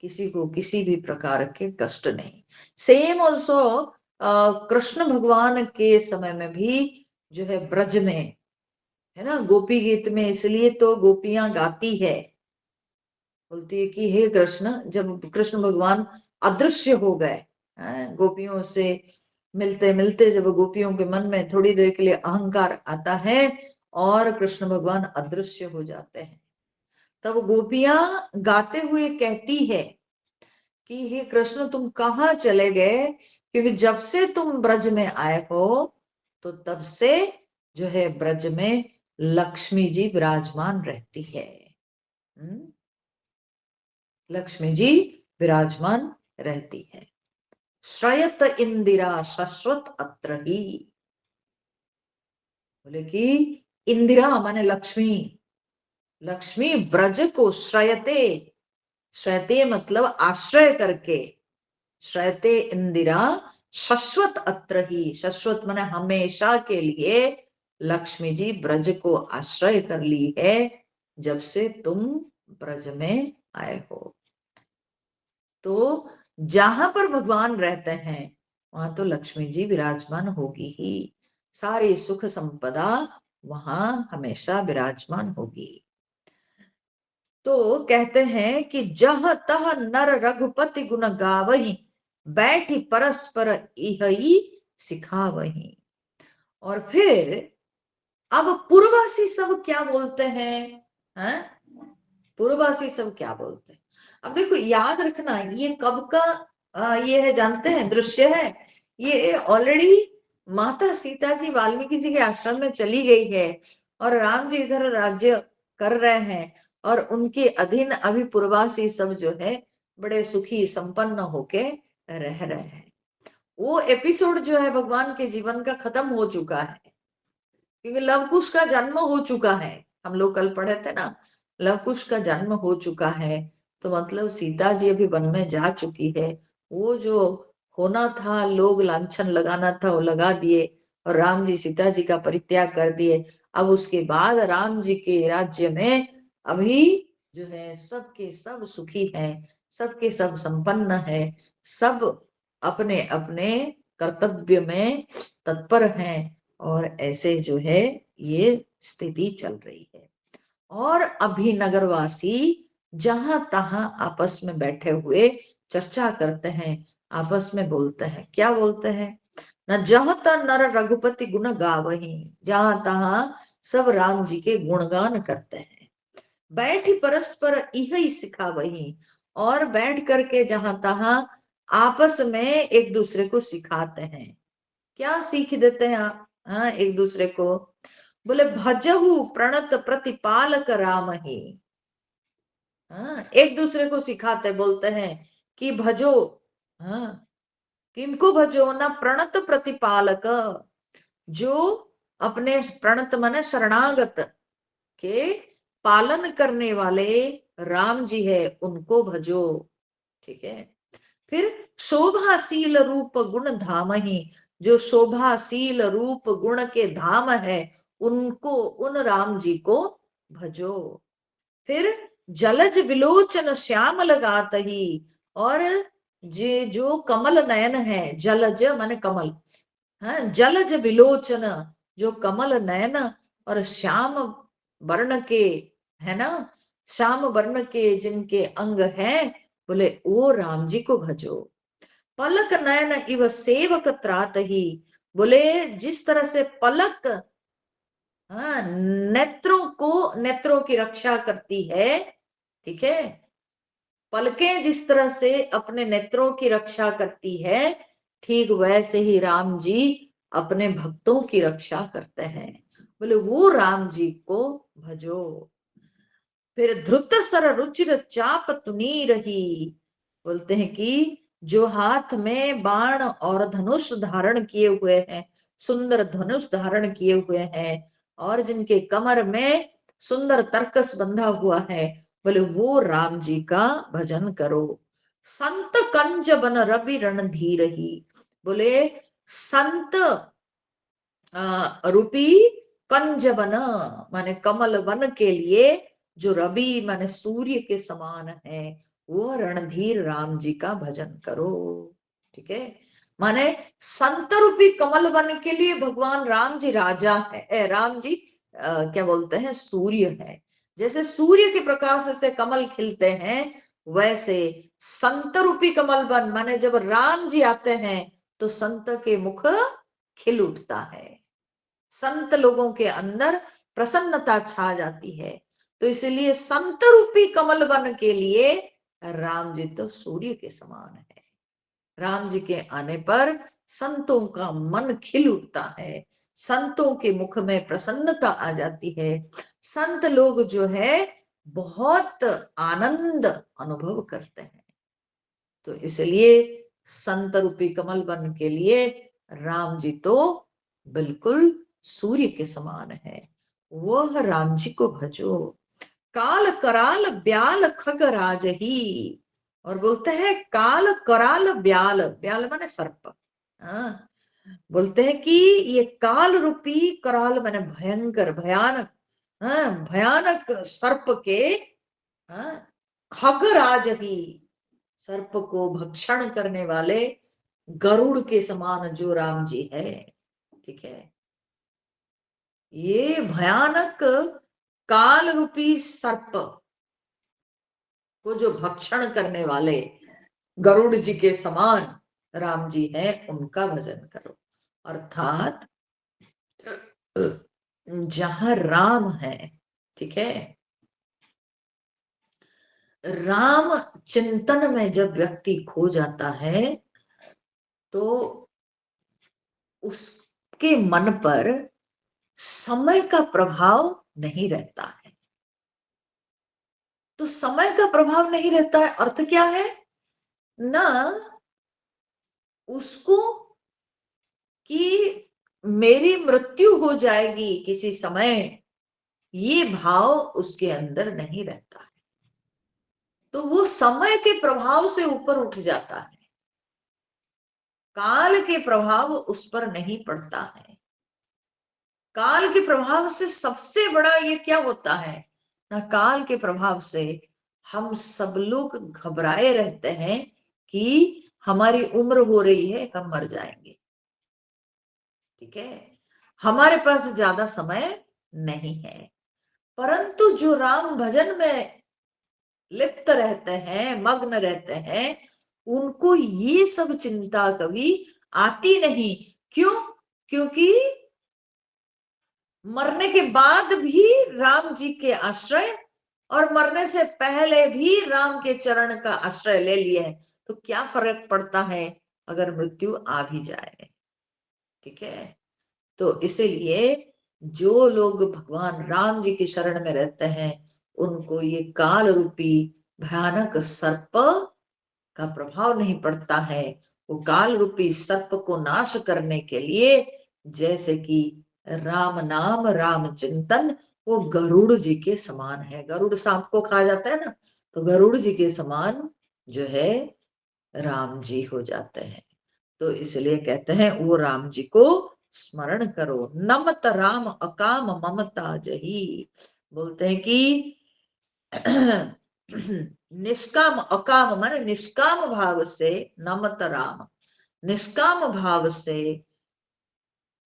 किसी को किसी भी प्रकार के कष्ट नहीं। सेम ऑल्सो कृष्ण भगवान के समय में भी जो है ब्रज में, है ना, गोपी गीत में, इसलिए तो गोपियां गाती है, बोलती है कि हे कृष्ण, जब कृष्ण भगवान अदृश्य हो गए, गोपियों से मिलते मिलते जब गोपियों के मन में थोड़ी देर के लिए अहंकार आता है और कृष्ण भगवान अदृश्य हो जाते हैं, तब गोपियां गाते हुए कहती है कि हे कृष्ण तुम कहाँ चले गए, क्योंकि जब से तुम ब्रज में आए हो तो तब से जो है ब्रज में लक्ष्मी जी विराजमान रहती है। लक्ष्मी जी विराजमान रहती है। श्रयत इंदिरा शाश्वत अत्र ही, बोले कि इंदिरा माने लक्ष्मी, लक्ष्मी ब्रज को श्रयते, श्रयते मतलब आश्रय करके, श्रयते इंदिरा शाश्वत अत्र ही, शाश्वत माने हमेशा के लिए लक्ष्मी जी ब्रज को आश्रय कर ली है जब से तुम ब्रज में आए हो। तो जहां पर भगवान रहते हैं वहां तो लक्ष्मी जी विराजमान होगी ही, सारी सुख संपदा वहां हमेशा विराजमान होगी। तो कहते हैं कि जह तह नर रघुपति गुण गावही, बैठी परस्पर इहि सिखावही। और फिर अब पूर्ववासी सब क्या बोलते हैं? पूर्ववासी सब क्या बोलते हैं? अब देखो याद रखना, ये कब का ये है जानते हैं, दृश्य है, ये ऑलरेडी माता सीता जी वाल्मीकि जी के आश्रम में चली गई है और राम जी इधर राज्य कर रहे हैं, और उनके अधीन अभी पूर्ववासी सब जो है बड़े सुखी संपन्न होके रह रहे हैं। वो एपिसोड जो है भगवान के जीवन का खत्म हो चुका है, क्योंकि लवकुश का जन्म हो चुका है। हम लोग कल पढ़े थे ना, लवकुश का जन्म हो चुका है, तो मतलब सीता जी अभी वन में जा चुकी है। वो जो होना था, लोग लांछन लगाना था, वो लगा दिए, और राम जी सीता जी का परित्याग कर दिए। अब उसके बाद राम जी के राज्य में अभी जो है सबके सब सुखी हैं, सबके सब संपन्न है, सब अपने अपने कर्तव्य में तत्पर हैं, और ऐसे जो है ये स्थिति चल रही है। और अभी नगरवासी जहां तहां आपस में बैठे हुए चर्चा करते हैं, आपस में बोलते हैं, क्या बोलते हैं? न जहां तक नर रघुपति गुण गावही, जहां तहां सब राम जी के गुणगान करते हैं। बैठी परस्पर इहि सिखावही, और बैठ करके जहां तहां आपस में एक दूसरे को सिखाते हैं। क्या सीख देते हैं आप? एक दूसरे को बोले भजहु प्रणत प्रतिपालक राम ही। एक दूसरे को सिखाते, बोलते हैं कि भजो, हाँ, किनको भजो ना, प्रणत प्रतिपालक, जो अपने प्रणत माने शरणागत के पालन करने वाले राम जी है, उनको भजो, ठीक है। फिर शोभाशील रूप गुण धाम ही, जो शोभाशील रूप गुण के धाम है उनको, उन राम जी को भजो। फिर जलज विलोचन श्याम लगात ही, और जे जो कमल नयन है, जलज माने कमल, जलज विलोचन, जो कमल नयन और श्याम वर्ण के, है ना, श्याम वर्ण के जिनके अंग हैं, बोले वो राम जी को भजो। पलक नयन इव सेवक त्रात ही, बोले जिस तरह से पलक, हाँ, नेत्रों की रक्षा करती है, ठीक है, पलकें जिस तरह से अपने नेत्रों की रक्षा करती है, ठीक वैसे ही राम जी अपने भक्तों की रक्षा करते हैं। बोले वो राम जी को भजो। फिर धृत सर रुचिर चाप तुनी रही, बोलते हैं कि जो हाथ में बाण और धनुष धारण किए हुए हैं, सुंदर धनुष धारण किए हुए हैं, और जिनके कमर में सुंदर तरकस बंधा हुआ है, बोले वो राम जी का भजन करो। संत कंज बन रवि रणधीर ही, बोले संत रूपी कंज वन, माने कमल वन के लिए जो रवि माने सूर्य के समान है, वो रणधीर राम जी का भजन करो। ठीक है, माने संत रूपी कमल वन के लिए भगवान राम जी राजा है, राम जी क्या बोलते हैं, सूर्य है। जैसे सूर्य के प्रकाश से कमल खिलते हैं, वैसे संत रूपी कमल वन माने जब राम जी आते हैं तो संत के मुख खिल उठता है, संत लोगों के अंदर प्रसन्नता छा जाती है। तो इसलिए संत रूपी कमल वन के लिए राम जी तो सूर्य के समान है। राम जी के आने पर संतों का मन खिल उठता है, संतों के मुख में प्रसन्नता आ जाती है, संत लोग जो है बहुत आनंद अनुभव करते हैं। तो इसलिए संत रूपी कमल वन के लिए राम जी तो बिल्कुल सूर्य के समान है। वह राम जी को भजो। काल कराल ब्याल खग राज ही, और बोलते हैं काल कराल ब्याल, ब्याल माने सर्प। हाँ, बोलते हैं कि ये काल रूपी, कराल माने भयंकर भयानक, हाँ, भयानक सर्प के, हाँ, खग राज ही, सर्प को भक्षण करने वाले गरुड़ के समान जो राम जी है। ठीक है, ये भयानक काल रूपी सर्प को जो भक्षण करने वाले गरुड़ जी के समान राम जी हैं, उनका भजन करो। अर्थात जहां राम है, ठीक है, राम चिंतन में जब व्यक्ति खो जाता है तो उसके मन पर समय का प्रभाव नहीं रहता है। तो समय का प्रभाव नहीं रहता है, अर्थ क्या है ना, उसको कि मेरी मृत्यु हो जाएगी किसी समय, ये भाव उसके अंदर नहीं रहता है। तो वो समय के प्रभाव से ऊपर उठ जाता है, काल के प्रभाव उस पर नहीं पड़ता है। काल के प्रभाव से सबसे बड़ा ये क्या होता है ना, काल के प्रभाव से हम सब लोग घबराए रहते हैं कि हमारी उम्र हो रही है, हम मर जाएंगे। ठीक है, हमारे पास ज्यादा समय नहीं है। परंतु जो राम भजन में लिप्त रहते हैं, मग्न रहते हैं, उनको ये सब चिंता कभी आती नहीं। क्यों? क्योंकि मरने के बाद भी राम जी के आश्रय, और मरने से पहले भी राम के चरण का आश्रय ले लिए हैं। तो क्या फर्क पड़ता है अगर मृत्यु आ भी जाए। ठीक है, तो इसीलिए जो लोग भगवान राम जी की शरण में रहते हैं, उनको ये काल रूपी भयानक सर्प का प्रभाव नहीं पड़ता है। वो काल रूपी सर्प को नाश करने के लिए, जैसे कि राम नाम राम चिंतन, वो गरुड़ जी के समान है। गरुड़ सांप को खा जाता है ना, तो गरुड़ जी के समान जो है राम जी हो जाते हैं। तो इसलिए कहते हैं वो राम जी को स्मरण करो। नमत राम अकाम ममता जही, बोलते हैं कि निष्काम, अकाम माने निष्काम भाव से, नमत राम, निष्काम भाव से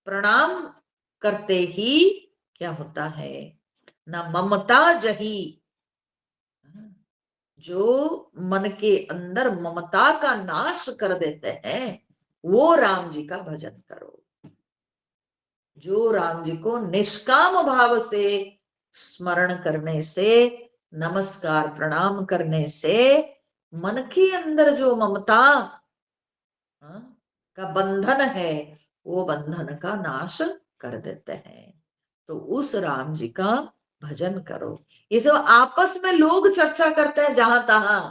प्रणाम करते ही क्या होता है ना, ममता जही, जो मन के अंदर ममता का नाश कर देते हैं, वो राम जी का भजन करो। जो राम जी को निष्काम भाव से स्मरण करने से, नमस्कार प्रणाम करने से मन के अंदर जो ममता का बंधन है, वो बंधन का नाश कर देते हैं। तो उस राम जी का भजन करो। ये सब आपस में लोग चर्चा करते हैं, जहां तहां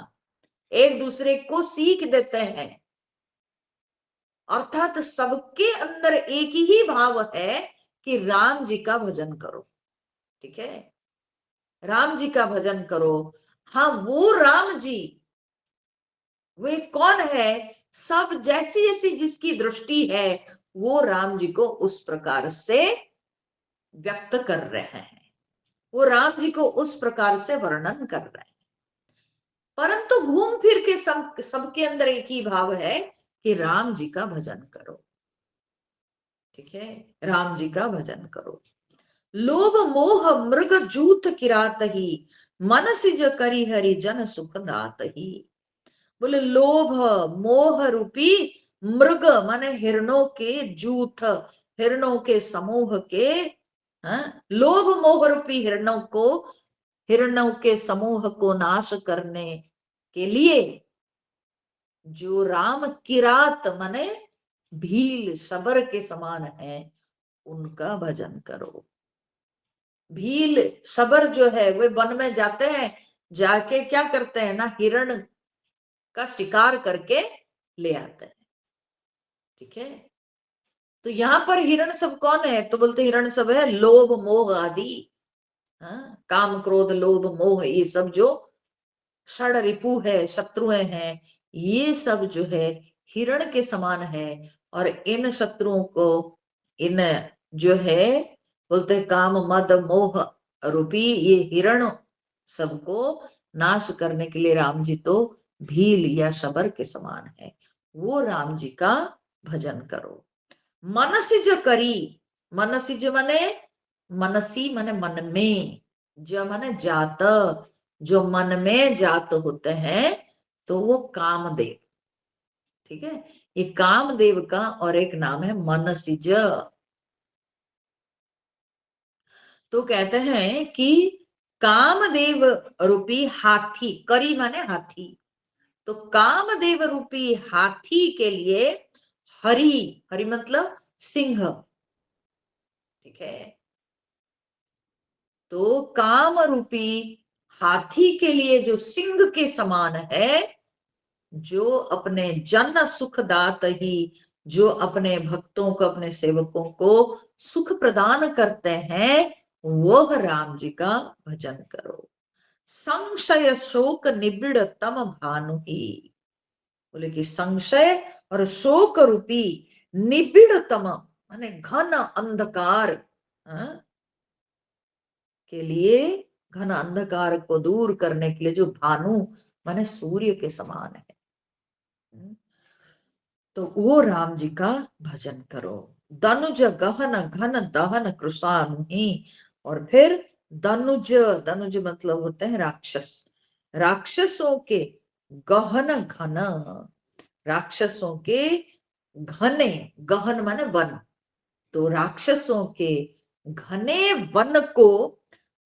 एक दूसरे को सीख देते हैं, अर्थात सबके अंदर एक ही भाव है कि राम जी का भजन करो। ठीक है, राम जी का भजन करो। हाँ, वो राम जी वे कौन है, सब जैसी जैसी जिसकी दृष्टि है, वो राम जी को उस प्रकार से व्यक्त कर रहे हैं, वो राम जी को उस प्रकार से वर्णन कर रहे हैं। परंतु घूम फिर के सबके अंदर एक ही भाव है कि राम जी का भजन करो। ठीक है, राम जी का भजन करो। लोभ मोह मृग जूथ किरात ही, मन सिज करी हरि जन सुख दात ही। बोले लोभ मोह रूपी मृग माने हिरणों के जूथ, हिरणों के समूह के, लोभ मोह रूपी हिरणों को, हिरणों के समूह को नाश करने के लिए जो राम किरात माने भील शबर के समान है, उनका भजन करो। भील शबर जो है वे वन में जाते हैं, जाके क्या करते हैं ना, हिरण का शिकार करके ले आते हैं। ठीक है, तो यहां पर हिरण सब कौन है, तो बोलते हिरण सब है लोभ मोह आदि। काम क्रोध लोभ मोह, ये सब जो षड रिपु है, शत्रुएं हैं, ये सब जो है हिरण के समान है। और इन शत्रुओं को, इन जो है बोलते काम मद मोह रूपी ये हिरण सबको नाश करने के लिए राम जी तो भील या शबर के समान है। वो राम जी का भजन करो। मनसिज करी, मनसिज माने मनसी माने मन में, जो माने जात, जो मन में जात होते हैं, तो वो कामदेव। ठीक है, ये कामदेव का और एक नाम है मनसिज। तो कहते हैं कि कामदेव रूपी हाथी, करी माने हाथी, तो कामदेव रूपी हाथी के लिए हरि, हरि मतलब सिंह। ठीक है, तो काम रूपी हाथी के लिए जो सिंह के समान है, जो अपने जन सुखदात ही, जो अपने भक्तों को, अपने सेवकों को सुख प्रदान करते हैं, वह राम जी का भजन करो। संशय शोक निबिड़ तम भानु ही, बोले कि संशय और शोक रूपी निबिड़ तम माने घन अंधकार के लिए, घन अंधकार को दूर करने के लिए जो भानु माने सूर्य के समान है, तो वो राम जी का भजन करो। दनुज गहन घन दहन कृषानुही, और फिर दनुज, दनुज मतलब होते हैं राक्षस, राक्षसों के गहन घन, राक्षसों के घने, गहन माने वन, तो राक्षसों के घने वन को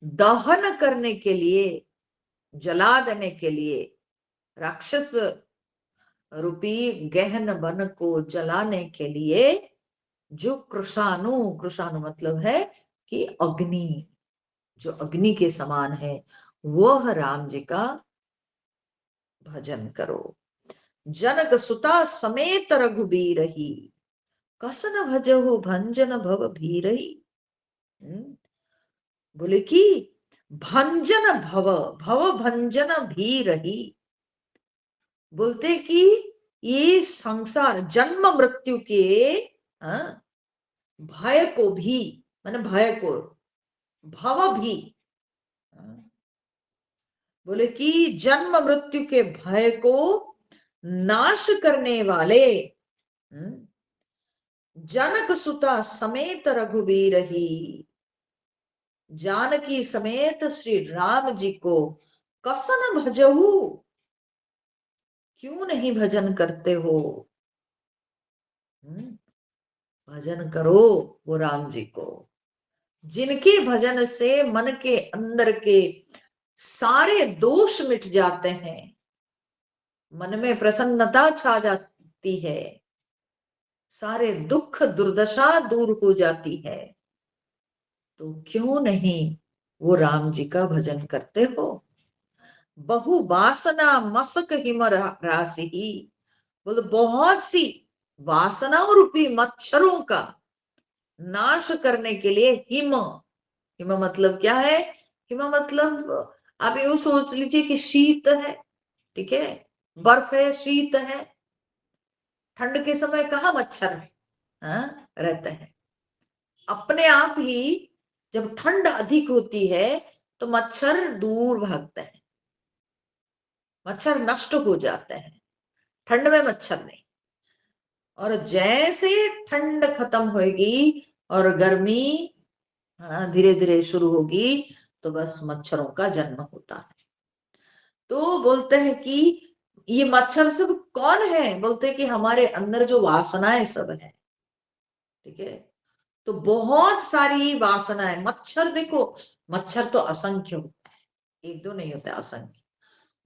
दहन करने के लिए, जला देने के लिए, राक्षस रूपी गहन वन को जलाने के लिए जो कृषाणु, कृषाणु मतलब है कि अग्नि, जो अग्नि के समान है, वह राम जी का भजन करो। जनक सुता समेत रघुबीर ही, कसन भजहु भंजन भव भीरही। बोले कि भंजन भव, भव भंजन भीरही, बोलते कि ये संसार जन्म मृत्यु के भय को भी, माने भय को, भव भी, बोले कि जन्म मृत्यु के भय को नाश करने वाले जनक सुता समेत रघुबीर ही, जानकी समेत श्री राम जी को कसन भजहु, क्यों नहीं भजन करते हो। भजन करो वो राम जी को, जिनके भजन से मन के अंदर के सारे दोष मिट जाते हैं, मन में प्रसन्नता छा जाती है, सारे दुख दुर्दशा दूर हो जाती है। तो क्यों नहीं वो राम जी का भजन करते हो। बहु वासना मसक हिम राशि, बोलो बहुत सी वासना रूपी मच्छरों का नाश करने के लिए हिम, हिम मतलब क्या है, हिम मतलब आप यूं सोच लीजिए कि शीत है, ठीक है, बर्फ है, शीत है। ठंड के समय कहाँ मच्छर रहते हैं। अपने आप ही जब ठंड अधिक होती है तो मच्छर दूर भागते हैं, मच्छर नष्ट हो जाते हैं, ठंड में मच्छर नहीं। और जैसे ठंड खत्म होगी और गर्मी धीरे धीरे शुरू होगी तो बस मच्छरों का जन्म होता है। तो बोलते हैं कि ये मच्छर सब कौन है, बोलते हैं कि हमारे अंदर जो वासनाएं सब है, ठीक है। तो बहुत सारी वासनाएं, मच्छर देखो, मच्छर तो असंख्य होता है, एक दो नहीं होता, असंख्य।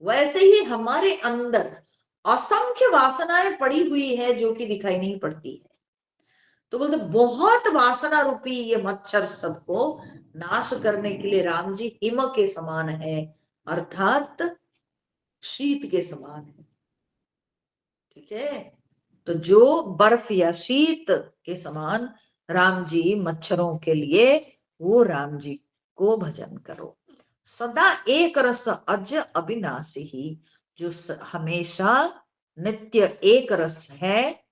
वैसे ही हमारे अंदर असंख्य वासनाएं पड़ी हुई है जो कि दिखाई नहीं पड़ती है। तो बोलते बहुत वासना रूपी ये मच्छर सबको नाश करने के लिए राम जी हिम के समान है, अर्थात शीत के समान है, ठीक है। तो जो बर्फ या शीत के समान राम जी मच्छरों के लिए, वो राम जी को भजन करो। सदा एक रस अज अविनाशी ही, जो हमेशा नित्य एक रस है,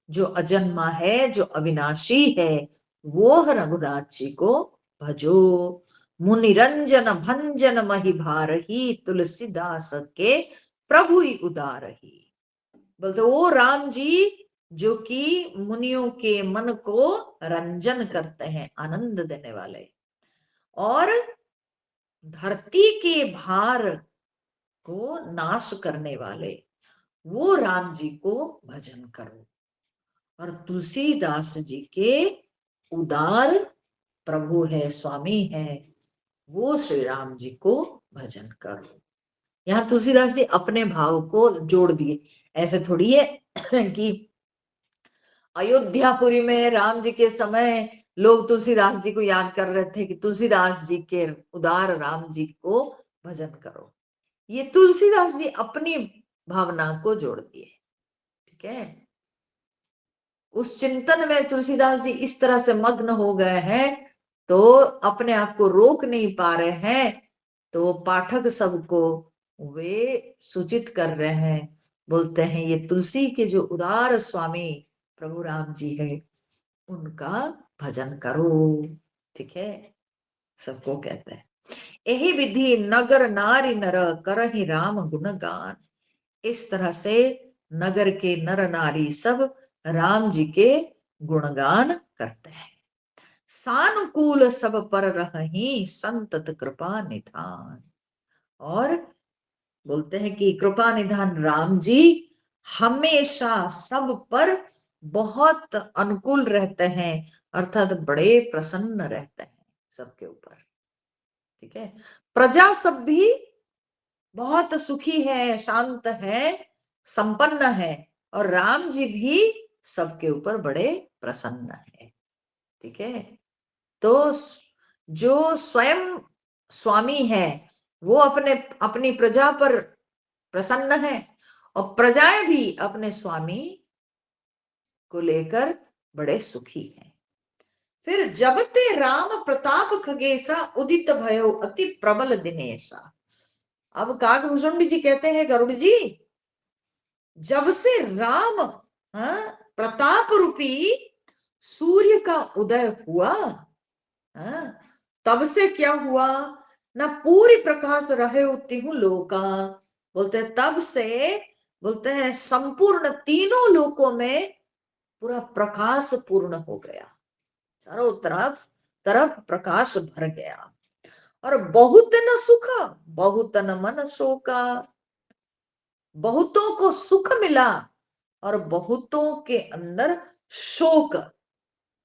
जो अजन्मा है, जो अविनाशी है, वो रघुनाथ जी को भजो। मुनिरंजन भंजन मही भारही, तुलसीदास के प्रभु ही उदार ही। बोलते वो राम जी जो कि मुनियों के मन को रंजन करते हैं, आनंद देने वाले, और धरती के भार को नाश करने वाले, वो राम जी को भजन करो। और तुलसीदास जी के उदार प्रभु है, स्वामी है, वो श्री राम जी को भजन करो। यहाँ तुलसीदास जी अपने भाव को जोड़ दिए, ऐसे थोड़ी है कि अयोध्यापुरी में राम जी के समय लोग तुलसीदास जी को याद कर रहे थे कि तुलसीदास जी के उदार राम जी को भजन करो। ये तुलसीदास जी अपनी भावना को जोड़ दिए, ठीक है। उस चिंतन में तुलसीदास जी इस तरह से मग्न हो गए हैं तो अपने आप को रोक नहीं पा रहे हैं। तो पाठक सबको वे सूचित कर रहे हैं, बोलते हैं ये तुलसी के जो उदार स्वामी प्रभु राम जी है उनका भजन करो, ठीक है। सबको कहते हैं यही विधि नगर नारी नर करहि राम गुणगान। इस तरह से नगर के नर नारी सब राम जी के गुणगान करते हैं। सानुकूल सब पर रही संतत कृपा निधान। और बोलते हैं कि कृपा निधान राम जी हमेशा सब पर बहुत अनुकूल रहते हैं, अर्थात बड़े प्रसन्न रहते हैं सबके ऊपर, ठीक है। प्रजा सब भी बहुत सुखी है, शांत है, संपन्न है, और राम जी भी सबके ऊपर बड़े प्रसन्न है, ठीक है। तो जो स्वयं स्वामी है वो अपने अपनी प्रजा पर प्रसन्न है, और प्रजाएं भी अपने स्वामी को लेकर बड़े सुखी हैं। फिर जब ते राम प्रताप खगेसा उदित भयो अति प्रबल दिनेशा। अब काकभूषुंडी जी कहते हैं गरुड़ जी, जब से राम प्रताप रूपी सूर्य का उदय हुआ, तब से क्या हुआ ना, पूरी प्रकाश रहे तिहु लोका। बोलते तब से, बोलते हैं संपूर्ण तीनों लोकों में पूरा प्रकाश पूर्ण हो गया, चारों तरफ तरफ प्रकाश भर गया। और बहुत न सुख बहुत न मन शोका, बहुतों को सुख मिला और बहुतों के अंदर शोक,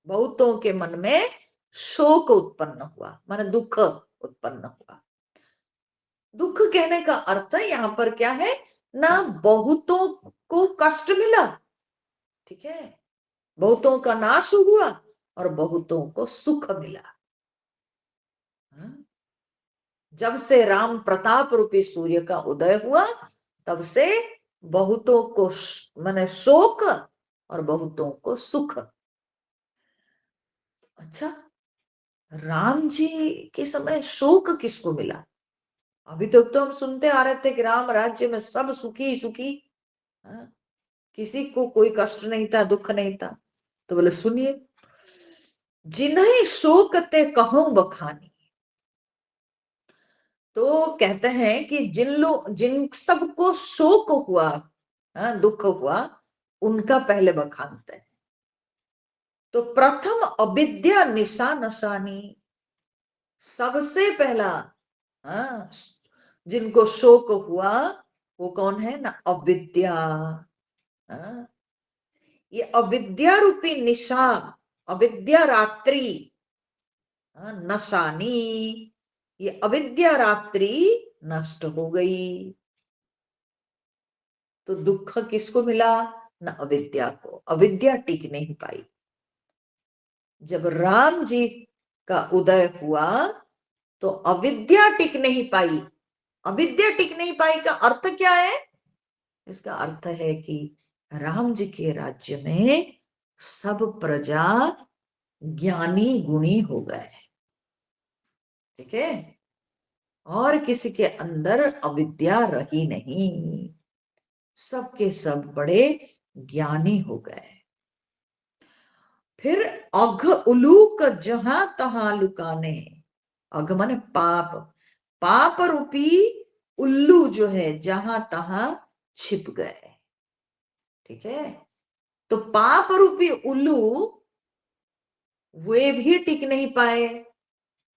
बहुतों के मन में शोक उत्पन्न हुआ, माने दुख उत्पन्न हुआ। दुख कहने का अर्थ यहाँ पर क्या है ना, बहुतों को कष्ट मिला, ठीक है, बहुतों का नाश हुआ और बहुतों को सुख मिला। हाँ? जब से राम प्रताप रूपी सूर्य का उदय हुआ तब से बहुतों को माने शोक और बहुतों को सुख। अच्छा, राम जी के समय शोक किसको मिला? अभी तक तो हम सुनते आ रहे थे कि राम राज्य में सब सुखी सुखी, हाँ? किसी को कोई कष्ट नहीं था, दुख नहीं था। तो बोले सुनिए, जिन्हें शोक ते कहूं बखानी, तो कहते हैं कि जिन सबको शोक हुआ, हाँ, दुख हुआ, उनका पहले बखानते हैं। तो प्रथम अविद्या निशा नशानी, सबसे पहला, हाँ, जिनको शोक हुआ वो कौन है ना, अविद्या। हाँ? ये अविद्या रूपी निशा, अविद्या रात्रि, हाँ, नशानी, ये अविद्या रात्रि नष्ट हो गई। तो दुख किसको मिला ना, अविद्या को। अविद्या टिक नहीं पाई। जब राम जी का उदय हुआ तो अविद्या टिक नहीं पाई। अविद्या टिक नहीं पाई का अर्थ क्या है? इसका अर्थ है कि राम जी के राज्य में सब प्रजा ज्ञानी गुणी हो गए, ठीक है, और किसी के अंदर अविद्या रही नहीं, सबके सब बड़े ज्ञानी हो गए। फिर अघ उलूक जहां तहां लुकाने, अघ माने पाप, पाप रूपी उल्लू जो है जहां तहां छिप गए, ठीक है। तो पाप रूपी उल्लू वे भी टिक नहीं पाए,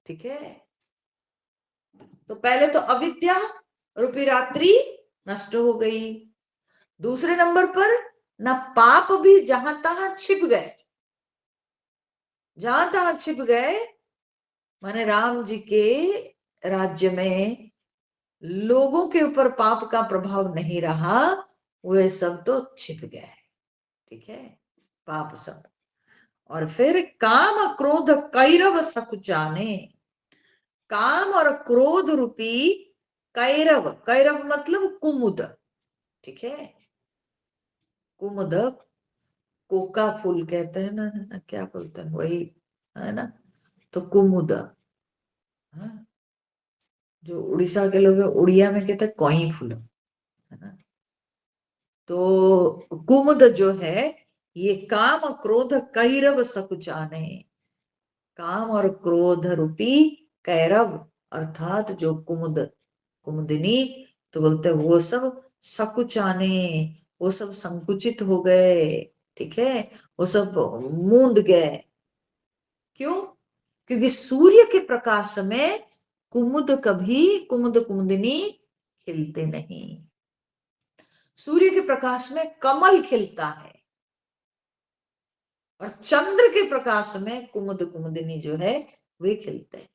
ठीक है। तो पहले तो अविद्या रूपी रात्रि नष्ट हो गई। दूसरे नंबर पर ना पाप भी जहां तहां छिप गए, जहां तहां छिप गए, माने राम जी के राज्य में लोगों के ऊपर पाप का प्रभाव नहीं रहा, वे सब तो छिप गए, ठीक है, पाप सब। और फिर काम क्रोध कैरव सकुचाने, काम और क्रोध रूपी कैरव, कैरव मतलब कुमुद, ठीक है, कुमुद, कोका फूल कहते हैं ना, क्या बोलते हैं वही, है ना। तो कुमुद, हाँ? जो उड़ीसा के लोग हैं, उड़िया में कहते हैं कोई फूल, है ना। तो कुमुद जो है ये काम क्रोध कैरव सकुचाने, काम और क्रोध रूपी कैरव अर्थात जो कुमुद, कुमुदिनी, तो बोलते वो सब सकुचाने, वो सब संकुचित हो गए, ठीक है, वो सब मूंद गए। क्यों? क्योंकि सूर्य के प्रकाश में कुमुद कभी, कुमुद कुमुदिनी खिलते नहीं। सूर्य के प्रकाश में कमल खिलता है और चंद्र के प्रकाश में कुमुद कुमुदिनी जो है वे खिलते हैं।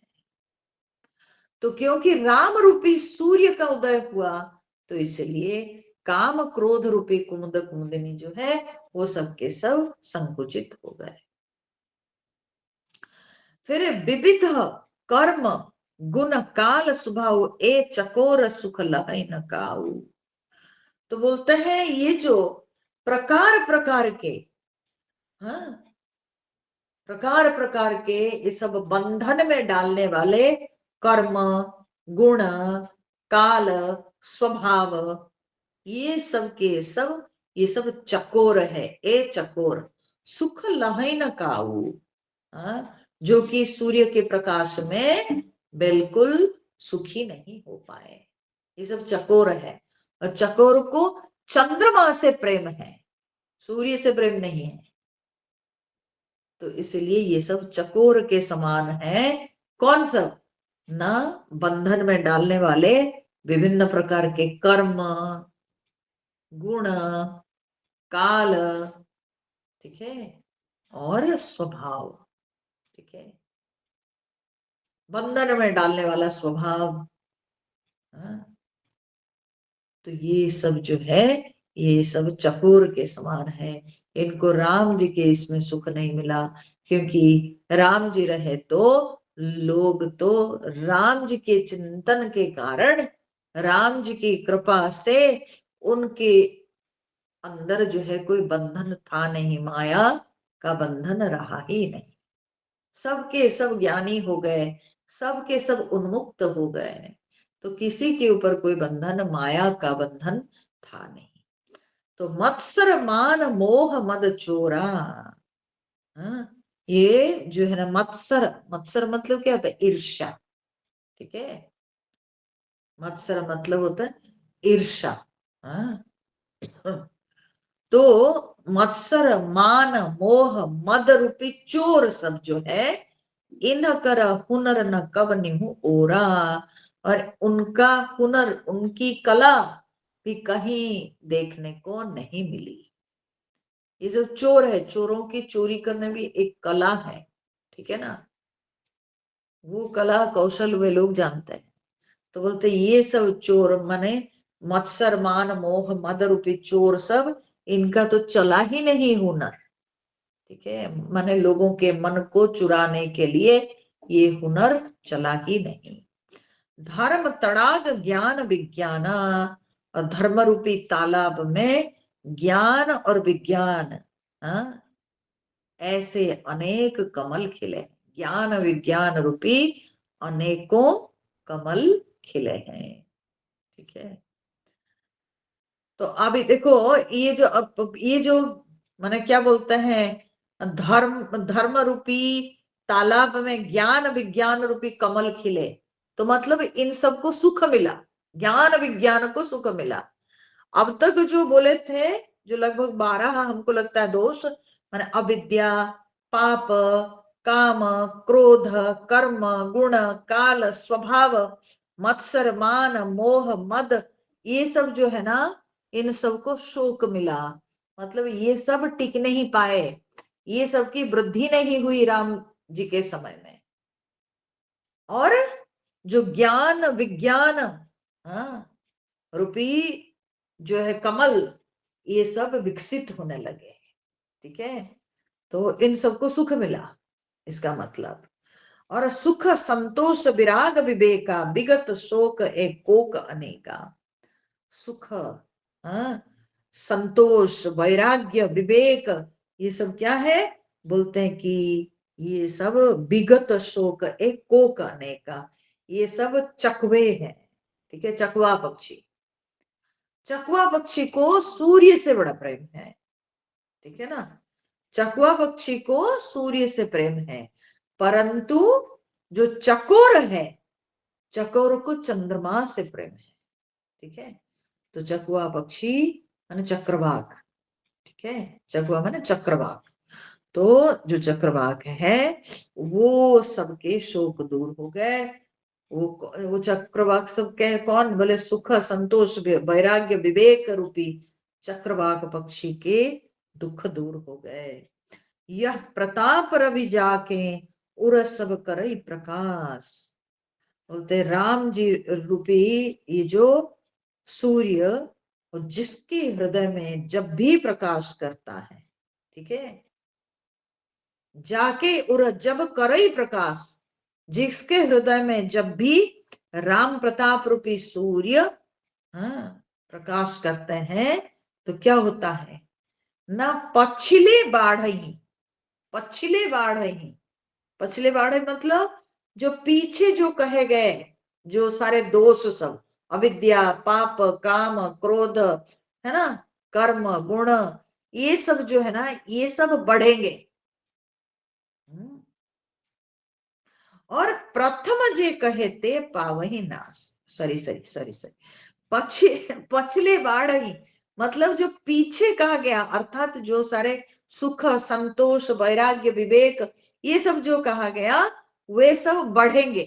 तो क्योंकि राम रूपी सूर्य का उदय हुआ तो इसलिए काम क्रोध रूपी कुमुद कुमुदिनी जो है वो सबके सब संकुचित हो गए। फिर विविध कर्म गुण काल स्वभाव ए चकोर सुख लहै न काऊ, तो बोलते हैं ये जो प्रकार प्रकार के, हाँ, प्रकार प्रकार के ये सब बंधन में डालने वाले कर्म, गुण, काल, स्वभाव, ये सब के सब, ये सब चकोर है, ए चकोर सुख लहै न काऊ, जो कि सूर्य के प्रकाश में बिल्कुल सुखी नहीं हो पाए, ये सब चकोर है। और चकोर को चंद्रमा से प्रेम है, सूर्य से प्रेम नहीं है, तो इसलिए ये सब चकोर के समान है। कौन सब? ना बंधन में डालने वाले विभिन्न प्रकार के कर्म, गुण, काल, ठीक है, और स्वभाव, ठीक है, बंधन में डालने वाला स्वभाव। हाँ, तो ये सब जो है, ये सब चकोर के समान है। इनको राम जी के इसमें सुख नहीं मिला, क्योंकि राम जी रहे तो लोग तो राम जी के चिंतन के कारण, राम जी की कृपा से उनके अंदर जो है कोई बंधन था नहीं, माया का बंधन रहा ही नहीं। सबके सब ज्ञानी हो गए, सबके सब उन्मुक्त हो गए, तो किसी के ऊपर कोई बंधन, माया का बंधन था नहीं। तो मत्सर मान मोह मद चोरा। हाँ, ये जो है ना मत्सर, मत्सर मतलब क्या होता है? ईर्ष्या, ठीक है। मत्सर मतलब होता है ईर्ष्या। हाँ, तो मत्सर मान मोह मद रूपी चोर सब जो है, इन कर हुनर न कब निहु ओरा। और उनका हुनर, उनकी कला भी कहीं देखने को नहीं मिली। ये जो चोर है, चोरों की चोरी करने भी एक कला है, ठीक है ना। वो कला कौशल वे लोग जानते हैं। तो बोलते ये सब चोर माने मत्सर मान मोह मद रूपी चोर सब, इनका तो चला ही नहीं हुनर, ठीक है। माने लोगों के मन को चुराने के लिए ये हुनर चला ही नहीं। धर्म तड़ाग ज्ञान विज्ञान, और धर्म रूपी तालाब में ज्ञान और विज्ञान, हाँ, ऐसे अनेक कमल खिले। ज्ञान विज्ञान रूपी अनेकों कमल खिले हैं, ठीक है। तो अभी देखो, ये जो अब ये जो माने क्या बोलते हैं, धर्म रूपी तालाब में ज्ञान विज्ञान रूपी कमल खिले, तो मतलब इन सबको सुख मिला, ज्ञान विज्ञान को सुख मिला। अब तक जो बोले थे, जो लगभग 12 हमको लगता है दोष, माने अविद्या, पाप, काम, क्रोध, कर्म, गुण, काल, स्वभाव, मत्सर मान मोह मद, ये सब जो है ना, इन सबको शोक मिला। मतलब ये सब टिक नहीं पाए, ये सब की वृद्धि नहीं हुई राम जी के समय में। और जो ज्ञान विज्ञान, हाँ, रूपी जो है कमल, ये सब विकसित होने लगे, ठीक है। तो इन सबको सुख मिला, इसका मतलब। और सुख संतोष विराग विवेका, विगत शोक एक कोक अनेका। सुख, हाँ, संतोष, वैराग्य, विवेक, ये सब क्या है? बोलते हैं कि ये सब विगत शोक एक कोक अनेका, ये सब चकवे हैं, ठीक है। चकवा पक्षी, चकवा पक्षी को सूर्य से बड़ा प्रेम है, ठीक है ना। चकवा पक्षी को सूर्य से प्रेम है, परंतु जो चकोर है, चकोर को चंद्रमा से प्रेम है, ठीक है। तो चकवा पक्षी माने चक्रवाक, ठीक है। चकवा माने चक्रवाक। तो जो चक्रवाक है, वो सबके शोक दूर हो गए। वो चक्रवाक सब के कौन? बोले सुख संतोष वैराग्य विवेक रूपी चक्रवाक पक्षी के दुख दूर हो गए। यह प्रताप रवि जाके उर सब करई प्रकाश। बोलते राम जी रूपी ये जो सूर्य, और जिसके हृदय में जब भी प्रकाश करता है, ठीक है, जाके उर जब करई प्रकाश, जिसके हृदय में जब भी राम प्रताप रूपी सूर्य, हाँ, प्रकाश करते हैं, तो क्या होता है ना? पछिले बाढ़ ही, पछिले बाढ़ ही, पछिले बाढ़ मतलब जो पीछे जो कहे गए, जो सारे दोष सब, अविद्या, पाप, काम, क्रोध, है ना, कर्म, गुण, ये सब जो है ना, ये सब बढ़ेंगे। हम्म। और प्रथम जे कहे ते पावही नाश। सॉरी सॉरी सॉरी सॉरी, पछले बाढ़ ही मतलब जो पीछे कहा गया, अर्थात जो सारे सुख संतोष वैराग्य विवेक, ये सब जो कहा गया, वे सब बढ़ेंगे,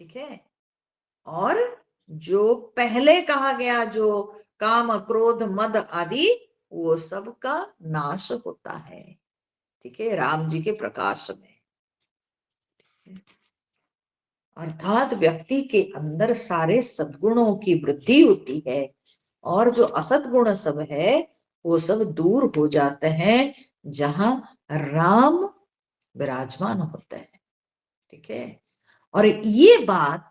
ठीक है। और जो पहले कहा गया, जो काम क्रोध मद आदि, वो सब का नाश होता है। ठीक है, राम जी के प्रकाश में। अर्थात व्यक्ति के अंदर सारे सद्गुणों की वृद्धि होती है और जो असत गुण सब है वो सब दूर हो जाते हैं जहां राम विराजमान होते हैं। ठीक है, और ये बात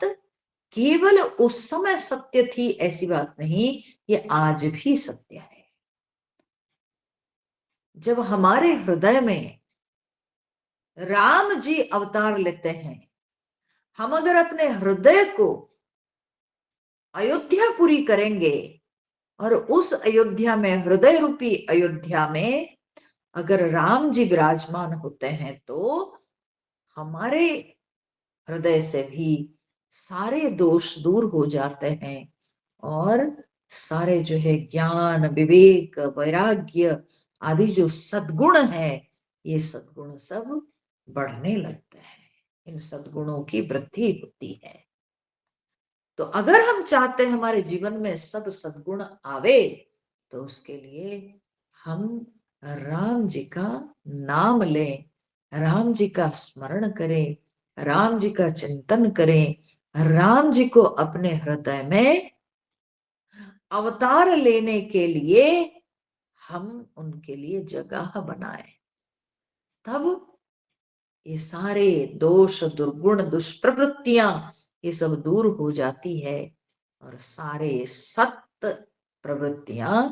केवल उस समय सत्य थी ऐसी बात नहीं, ये आज भी सत्य है। जब हमारे हृदय में राम जी अवतार लेते हैं, हम अगर अपने हृदय को अयोध्यापुरी करेंगे और उस अयोध्या में, हृदय रूपी अयोध्या में अगर राम जी विराजमान होते हैं तो हमारे हृदय से भी सारे दोष दूर हो जाते हैं और सारे जो है ज्ञान, विवेक, वैराग्य आदि जो सद्गुण है, ये सद्गुण सब बढ़ने लगते हैं। इन सद्गुणों की वृद्धि होती है। तो अगर हम चाहते हैं हमारे जीवन में सब सद्गुण आवे, तो उसके लिए हम राम जी का नाम लें, राम जी का स्मरण करें, राम जी का चिंतन करें, राम जी को अपने हृदय में अवतार लेने के लिए हम उनके लिए जगह बनाएं। तब ये सारे दोष, दुर्गुण, दुष्प्रवृत्तियां ये सब दूर हो जाती है और सारे सत्य प्रवृत्तियां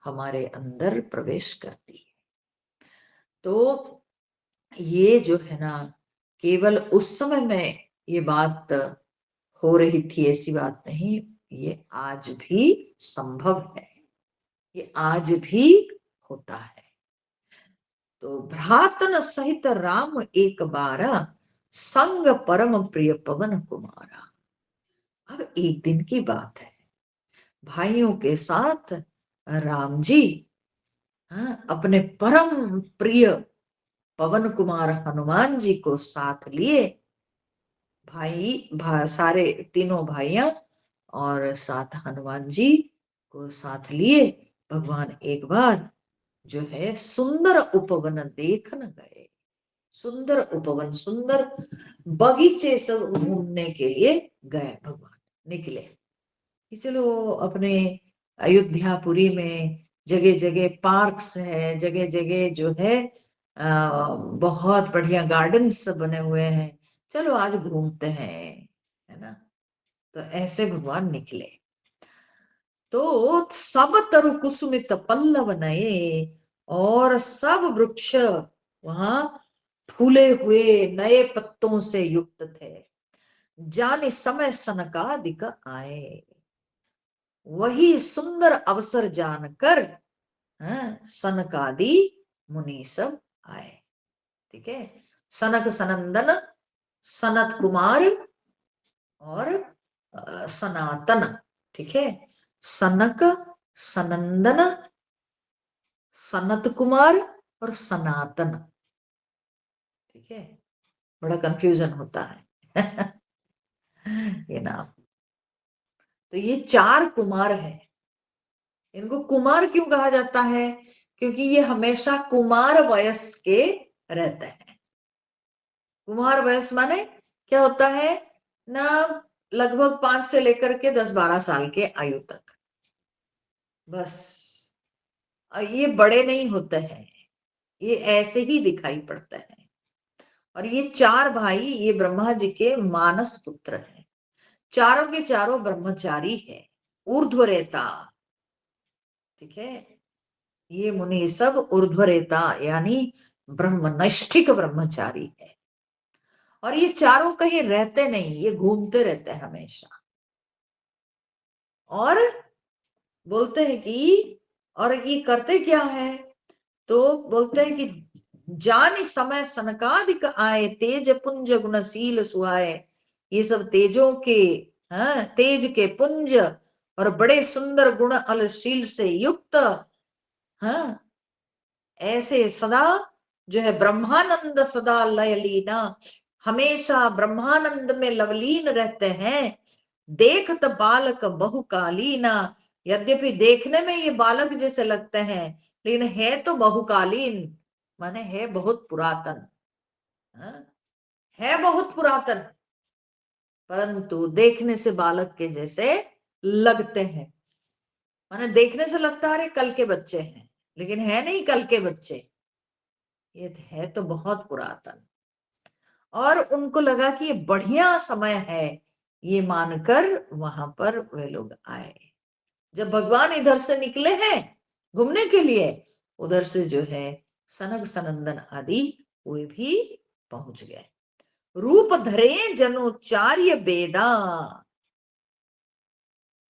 हमारे अंदर प्रवेश करती है। तो ये जो है ना, केवल उस समय में ये बात हो रही थी ऐसी बात नहीं, ये आज भी संभव है, ये आज भी होता है। तो भ्रातन सहित राम एक बारा, संग परम प्रिय पवन कुमारा। अब एक दिन की बात है, भाइयों के साथ राम जी अपने परम प्रिय पवन कुमार हनुमान जी को साथ लिए, सारे तीनों भाइयां और साथ हनुमान जी को साथ लिए भगवान एक बार जो है सुंदर उपवन देखन गए। सुंदर उपवन, सुंदर बगीचे सब घूमने के लिए गए, भगवान निकले कि चलो अपने अयोध्यापुरी में जगह जगह पार्क्स है, जगह जगह जो है बहुत बढ़िया गार्डन्स बने हुए हैं, चलो आज घूमते हैं, है ना। तो ऐसे भगवान निकले तो सब तरु कुसुमित पल्लव नए, और सब वृक्ष वहां फूले हुए नए पत्तों से युक्त थे। जाने समय सनकादिक आए, वही सुंदर अवसर जानकर सनकादि मुनि सब आए। ठीक है, सनक सनंदन, सनत कुमार और सनातन। ठीक है, सनक, सनंदन, सनत कुमार और सनातन। ठीक है, बड़ा कंफ्यूजन होता है ये नाम। तो ये चार कुमार है। इनको कुमार क्यों कहा जाता है? क्योंकि ये हमेशा कुमार वयस के रहते हैं। कुमार वयस माने क्या होता है ना, लगभग 5 से लेकर के 10-12 साल के आयु तक, बस। ये बड़े नहीं होते हैं, ये ऐसे ही दिखाई पड़ते हैं। और ये चार भाई ये ब्रह्मा जी के मानस पुत्र हैं। चारों के चारों ब्रह्मचारी है, ऊर्ध्वरेता। ठीक है, ये मुनि सब ऊर्ध्वरेता यानी ब्रह्मनिष्ठिक ब्रह्मचारी है। और ये चारों कहीं रहते नहीं, ये घूमते रहते हैं हमेशा। और बोलते हैं कि, और ये करते क्या है, तो बोलते हैं कि जान समय सनकादिक आए, तेज पुंज गुणशील सुहाए। ये सब तेजों के, तेज के पुंज और बड़े सुंदर गुण अलशील से युक्त, हाँ, ऐसे सदा जो है ब्रह्मानंद सदा लय लीना, हमेशा ब्रह्मानंद में लवलीन रहते हैं। देखत बालक बहुकालीना, यद्यपि देखने में ये बालक जैसे लगते हैं लेकिन है तो बहुकालीन। माने है बहुत पुरातन, है बहुत पुरातन, परंतु देखने से बालक के जैसे लगते हैं। माने देखने से लगता है अरे कल के बच्चे हैं, लेकिन है नहीं कल के बच्चे, ये है तो बहुत पुरातन। और उनको लगा कि ये बढ़िया समय है, ये मानकर वहां पर वे लोग आए। जब भगवान इधर से निकले हैं घूमने के लिए, उधर से जो है सनक सनंदन आदि वे भी पहुंच गए। रूप धरे जनोचार्य वेदा,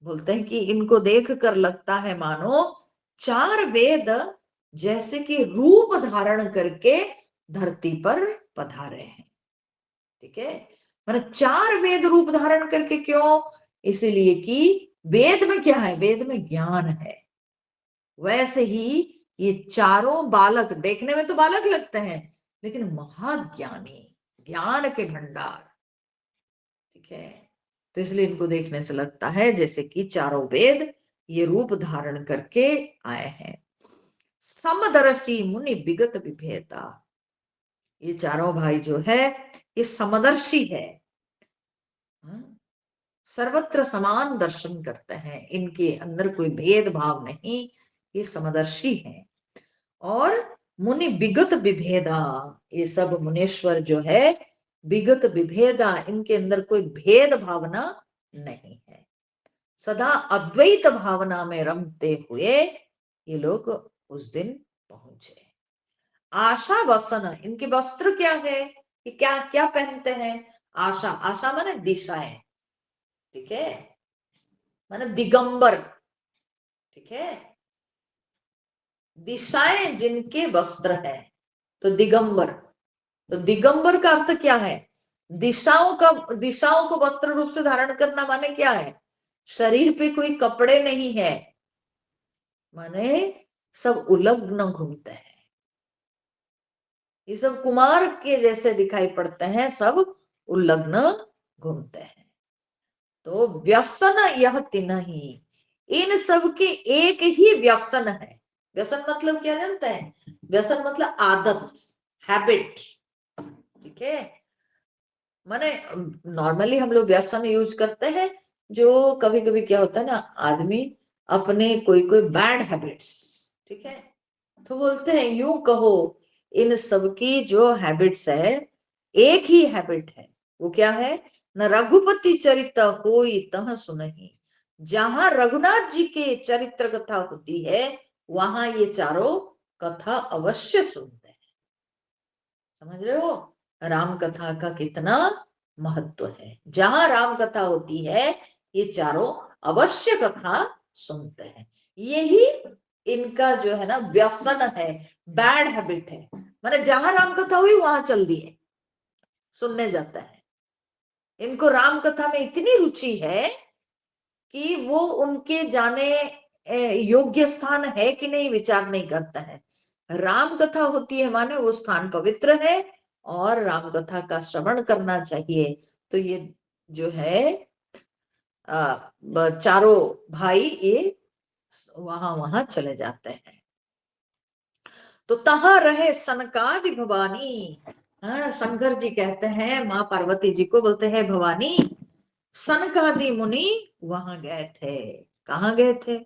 बोलते हैं कि इनको देख कर लगता है मानो चार वेद जैसे कि रूप धारण करके धरती पर पधारे हैं। ठीक है, मतलब चार वेद रूप धारण करके, क्यों? इसीलिए कि वेद में क्या है, वेद में ज्ञान है। वैसे ही ये चारों बालक देखने में तो बालक लगते हैं, लेकिन महाज्ञानी, ज्ञान के भंडार। ठीक है, तो इसलिए इनको देखने से लगता है जैसे कि चारों वेद ये रूप धारण करके आए हैं। समदर्शी मुनि विगत विभेदा, ये चारों भाई जो है ये समदर्शी है, सर्वत्र समान दर्शन करते हैं, इनके अंदर कोई भेदभाव नहीं, ये समदर्शी हैं। और मुनि विगत विभेदा, ये सब मुनीश्वर जो है विगत विभेदा, इनके अंदर कोई भेद भावना नहीं है, सदा अद्वैत भावना में रमते हुए ये लोग उस दिन पहुंचे। आशा वसन, इनके वस्त्र क्या है, ये क्या क्या पहनते हैं? आशा, आशा माने दिशाएं। ठीक है, माने दिगंबर। ठीक है, दिशाएं जिनके वस्त्र है, तो दिगंबर। तो दिगंबर का अर्थ क्या है? दिशाओं को वस्त्र रूप से धारण करना माने क्या है? शरीर पे कोई कपड़े नहीं है, माने सब उलग्न घूमते हैं, ये सब कुमार के जैसे दिखाई पड़ते हैं, सब उल्लग्न घूमते हैं। तो व्यसन यह तीन ही, इन सब के एक ही व्यसन है। व्यसन मतलब क्या जानते हैं? व्यसन मतलब आदत, हैबिट। ठीक है, माने नॉर्मली हम लोग व्यसन यूज करते हैं, जो कभी कभी क्या होता है ना, आदमी अपने कोई कोई बैड हैबिट्स, ठीक है, तो बोलते हैं यूं कहो इन सबकी जो हैबिट्स है, एक ही हैबिट है। वो क्या है? न रघुपति चरित्र होई तह सुनहि, जहां रघुनाथ जी के चरित्र कथा होती है वहां ये चारों कथा अवश्य सुनते हैं। समझ रहे हो राम कथा का कितना महत्व है? जहां राम कथा होती है ये चारों अवश्य कथा सुनते हैं। यही इनका जो है ना व्यसन है, बैड हैबिट है। माने जहां राम कथा हुई वहां चल दिए, सुनने जाता है। इनको राम कथा में इतनी रुचि है कि वो उनके जाने योग्य स्थान है कि नहीं विचार नहीं करता है। राम कथा होती है माने वो स्थान पवित्र है और राम कथा का श्रवण करना चाहिए। तो ये जो है चारों भाई ये वहां वहां चले जाते हैं। तो तहां रहे सनकादि भवानी। हाँ, शंकर जी कहते हैं माँ पार्वती जी को, बोलते हैं भवानी सनकादि मुनि वहां गए थे। कहाँ गए थे?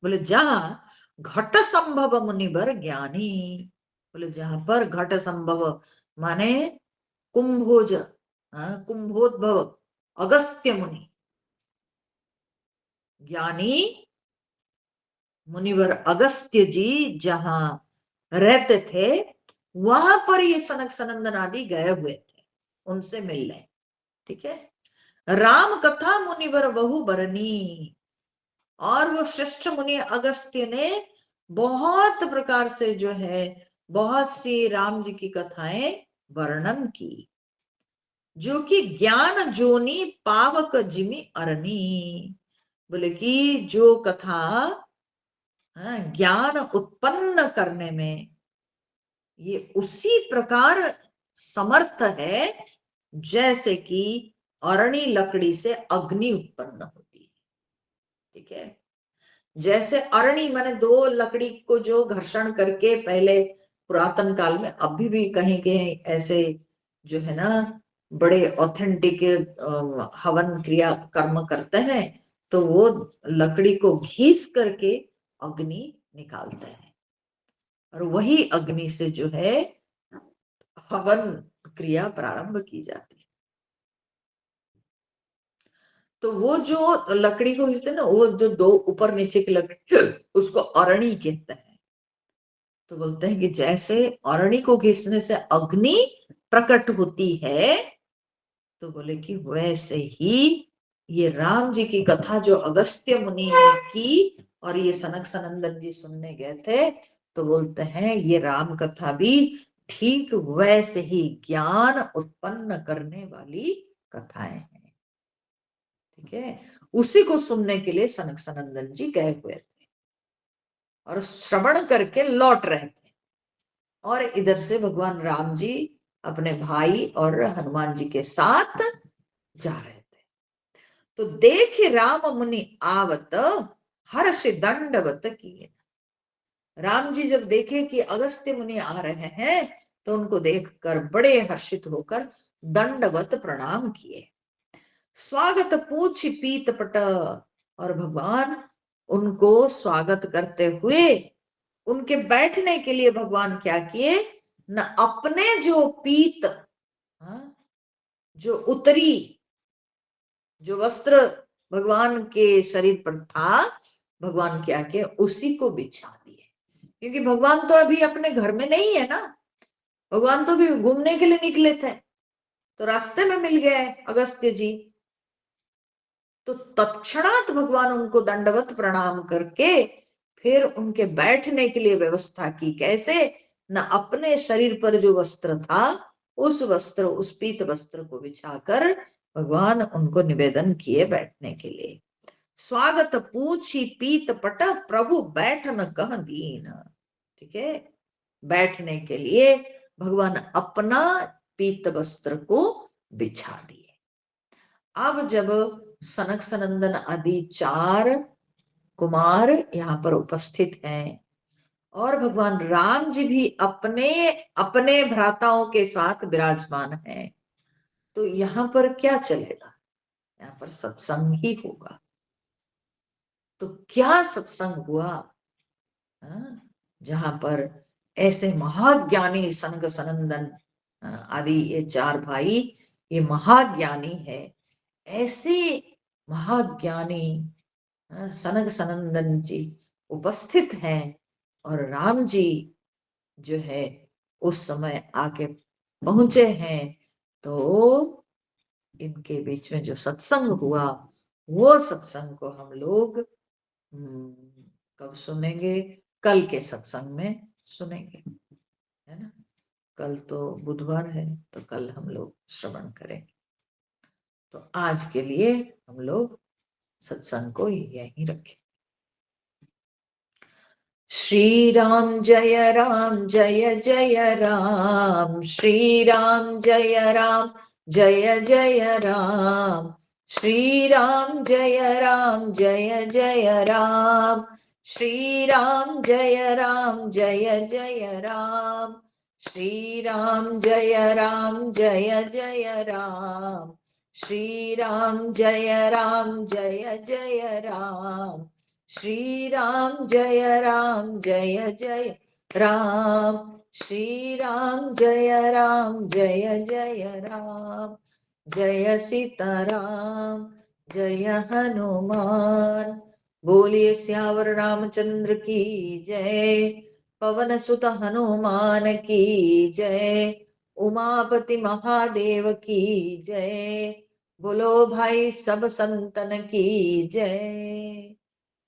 बोले जहां घट संभव मुनिवर ज्ञानी। बोले जहां पर घट संभव माने कुंभोज, कुंभोद्भव अगस्त्य मुनि, ज्ञानी मुनिवर अगस्त्य जी जहां रहते थे, वहां पर ये सनक सनंदन आदि गए हुए थे, उनसे मिलने। ठीक है, राम कथा मुनिवर बहु बरनी, और वो श्रेष्ठ मुनि अगस्त्य ने बहुत प्रकार से जो है बहुत सी राम जी की कथाएं वर्णन की, जो कि ज्ञान जोनी पावक जिमि अरनी। बोले कि जो कथा ज्ञान उत्पन्न करने में ये उसी प्रकार समर्थ है जैसे कि अरणी लकड़ी से अग्नि उत्पन्न होती है। ठीक है, जैसे अरणी माने दो लकड़ी को जो घर्षण करके पहले पुरातन काल में अभी भी कहीं कहीं ऐसे जो है ना बड़े ऑथेंटिक हवन क्रिया कर्म करते हैं, तो वो लकड़ी को घीस करके अग्नि निकालते हैं और वही अग्नि से जो है हवन क्रिया प्रारंभ की जाती है। तो वो जो लकड़ी को घिसते हैं ना, वो जो दो ऊपर नीचे की लकड़ी उसको अरणी कहते हैं। तो बोलते हैं कि जैसे अरणी को घिसने से अग्नि प्रकट होती है, तो बोले कि वैसे ही ये राम जी की कथा जो अगस्त्य मुनि ने की और ये सनक सनंदन जी सुनने गए थे, तो बोलते हैं ये राम कथा भी ठीक वैसे ही ज्ञान उत्पन्न करने वाली कथाएं हैं। ठीक है, उसी को सुनने के लिए सनक सनंदन जी गए हुए थे और श्रवण करके लौट रहे थे, और इधर से भगवान राम जी अपने भाई और हनुमान जी के साथ जा रहे थे। तो देखे राम मुनि आवत हर्ष दंडवत किए। राम जी जब देखे कि अगस्त्य मुनि आ रहे हैं, तो उनको देखकर बड़े हर्षित होकर दंडवत प्रणाम किए। स्वागत पूछ पीत पट, और भगवान उनको स्वागत करते हुए उनके बैठने के लिए भगवान क्या किए न, अपने जो पीत, जो उत्तरी जो वस्त्र भगवान के शरीर पर था, भगवान क्या किए उसी को बिछा दिए। क्योंकि भगवान तो अभी अपने घर में नहीं है ना, भगवान तो भी घूमने के लिए निकले थे, तो रास्ते में मिल गए अगस्त्य जी। तो तत्क्षणात भगवान उनको दंडवत प्रणाम करके फिर उनके बैठने के लिए व्यवस्था की। कैसे न, अपने शरीर पर जो वस्त्र था उस वस्त्र, उस पीत वस्त्र को बिछाकर भगवान उनको निवेदन किए बैठने के लिए। स्वागत पूछी पीत पट, प्रभु बैठन कह दीन। ठीक है, बैठने के लिए भगवान अपना पीत वस्त्र को बिछा दिए। अब जब सनक सनंदन आदि 4 कुमार यहाँ पर उपस्थित हैं और भगवान राम जी भी अपने अपने भ्राताओं के साथ विराजमान हैं, तो यहाँ पर क्या चलेगा? यहाँ पर सत्संग ही होगा। तो क्या सत्संग हुआ? जहां पर ऐसे महाज्ञानी सनक सनंदन आदि ये 4 भाई, ये महाज्ञानी है। ऐसे महाज्ञानी सनक सनंदन जी उपस्थित हैं और राम जी जो है उस समय आके पहुंचे हैं, तो इनके बीच में जो सत्संग हुआ, वो सत्संग को हम लोग कब सुनेंगे? कल के सत्संग में सुनेंगे, है ना। कल तो बुधवार है, तो कल हम लोग श्रवण करेंगे। तो आज के लिए हम लोग सत्संग को यहीं रखें। श्री राम जय राम जय जय राम, श्री राम जय राम जय जय राम, श्री राम जय राम जय जय राम, श्री राम जय राम जय जय राम, श्री राम जय राम जय जय राम, श्री राम जय राम जय जय राम, श्री राम जय राम जय जय राम, श्री राम जय राम जय जय राम, जय सीताराम जय हनुमान। बोलिए सियावर रामचंद्र की जय, पवन सुत हनुमान की जय, उमापति महादेव की जय, बोलो भाई सब संतन की जय।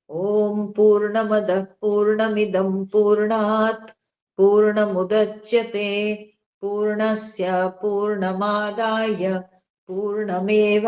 ओम पूर्णमदः पूर्णमिदं पूर्णात् पूर्णमुदच्यते, पूर्णस्य पूर्णमादाय पूर्णमेव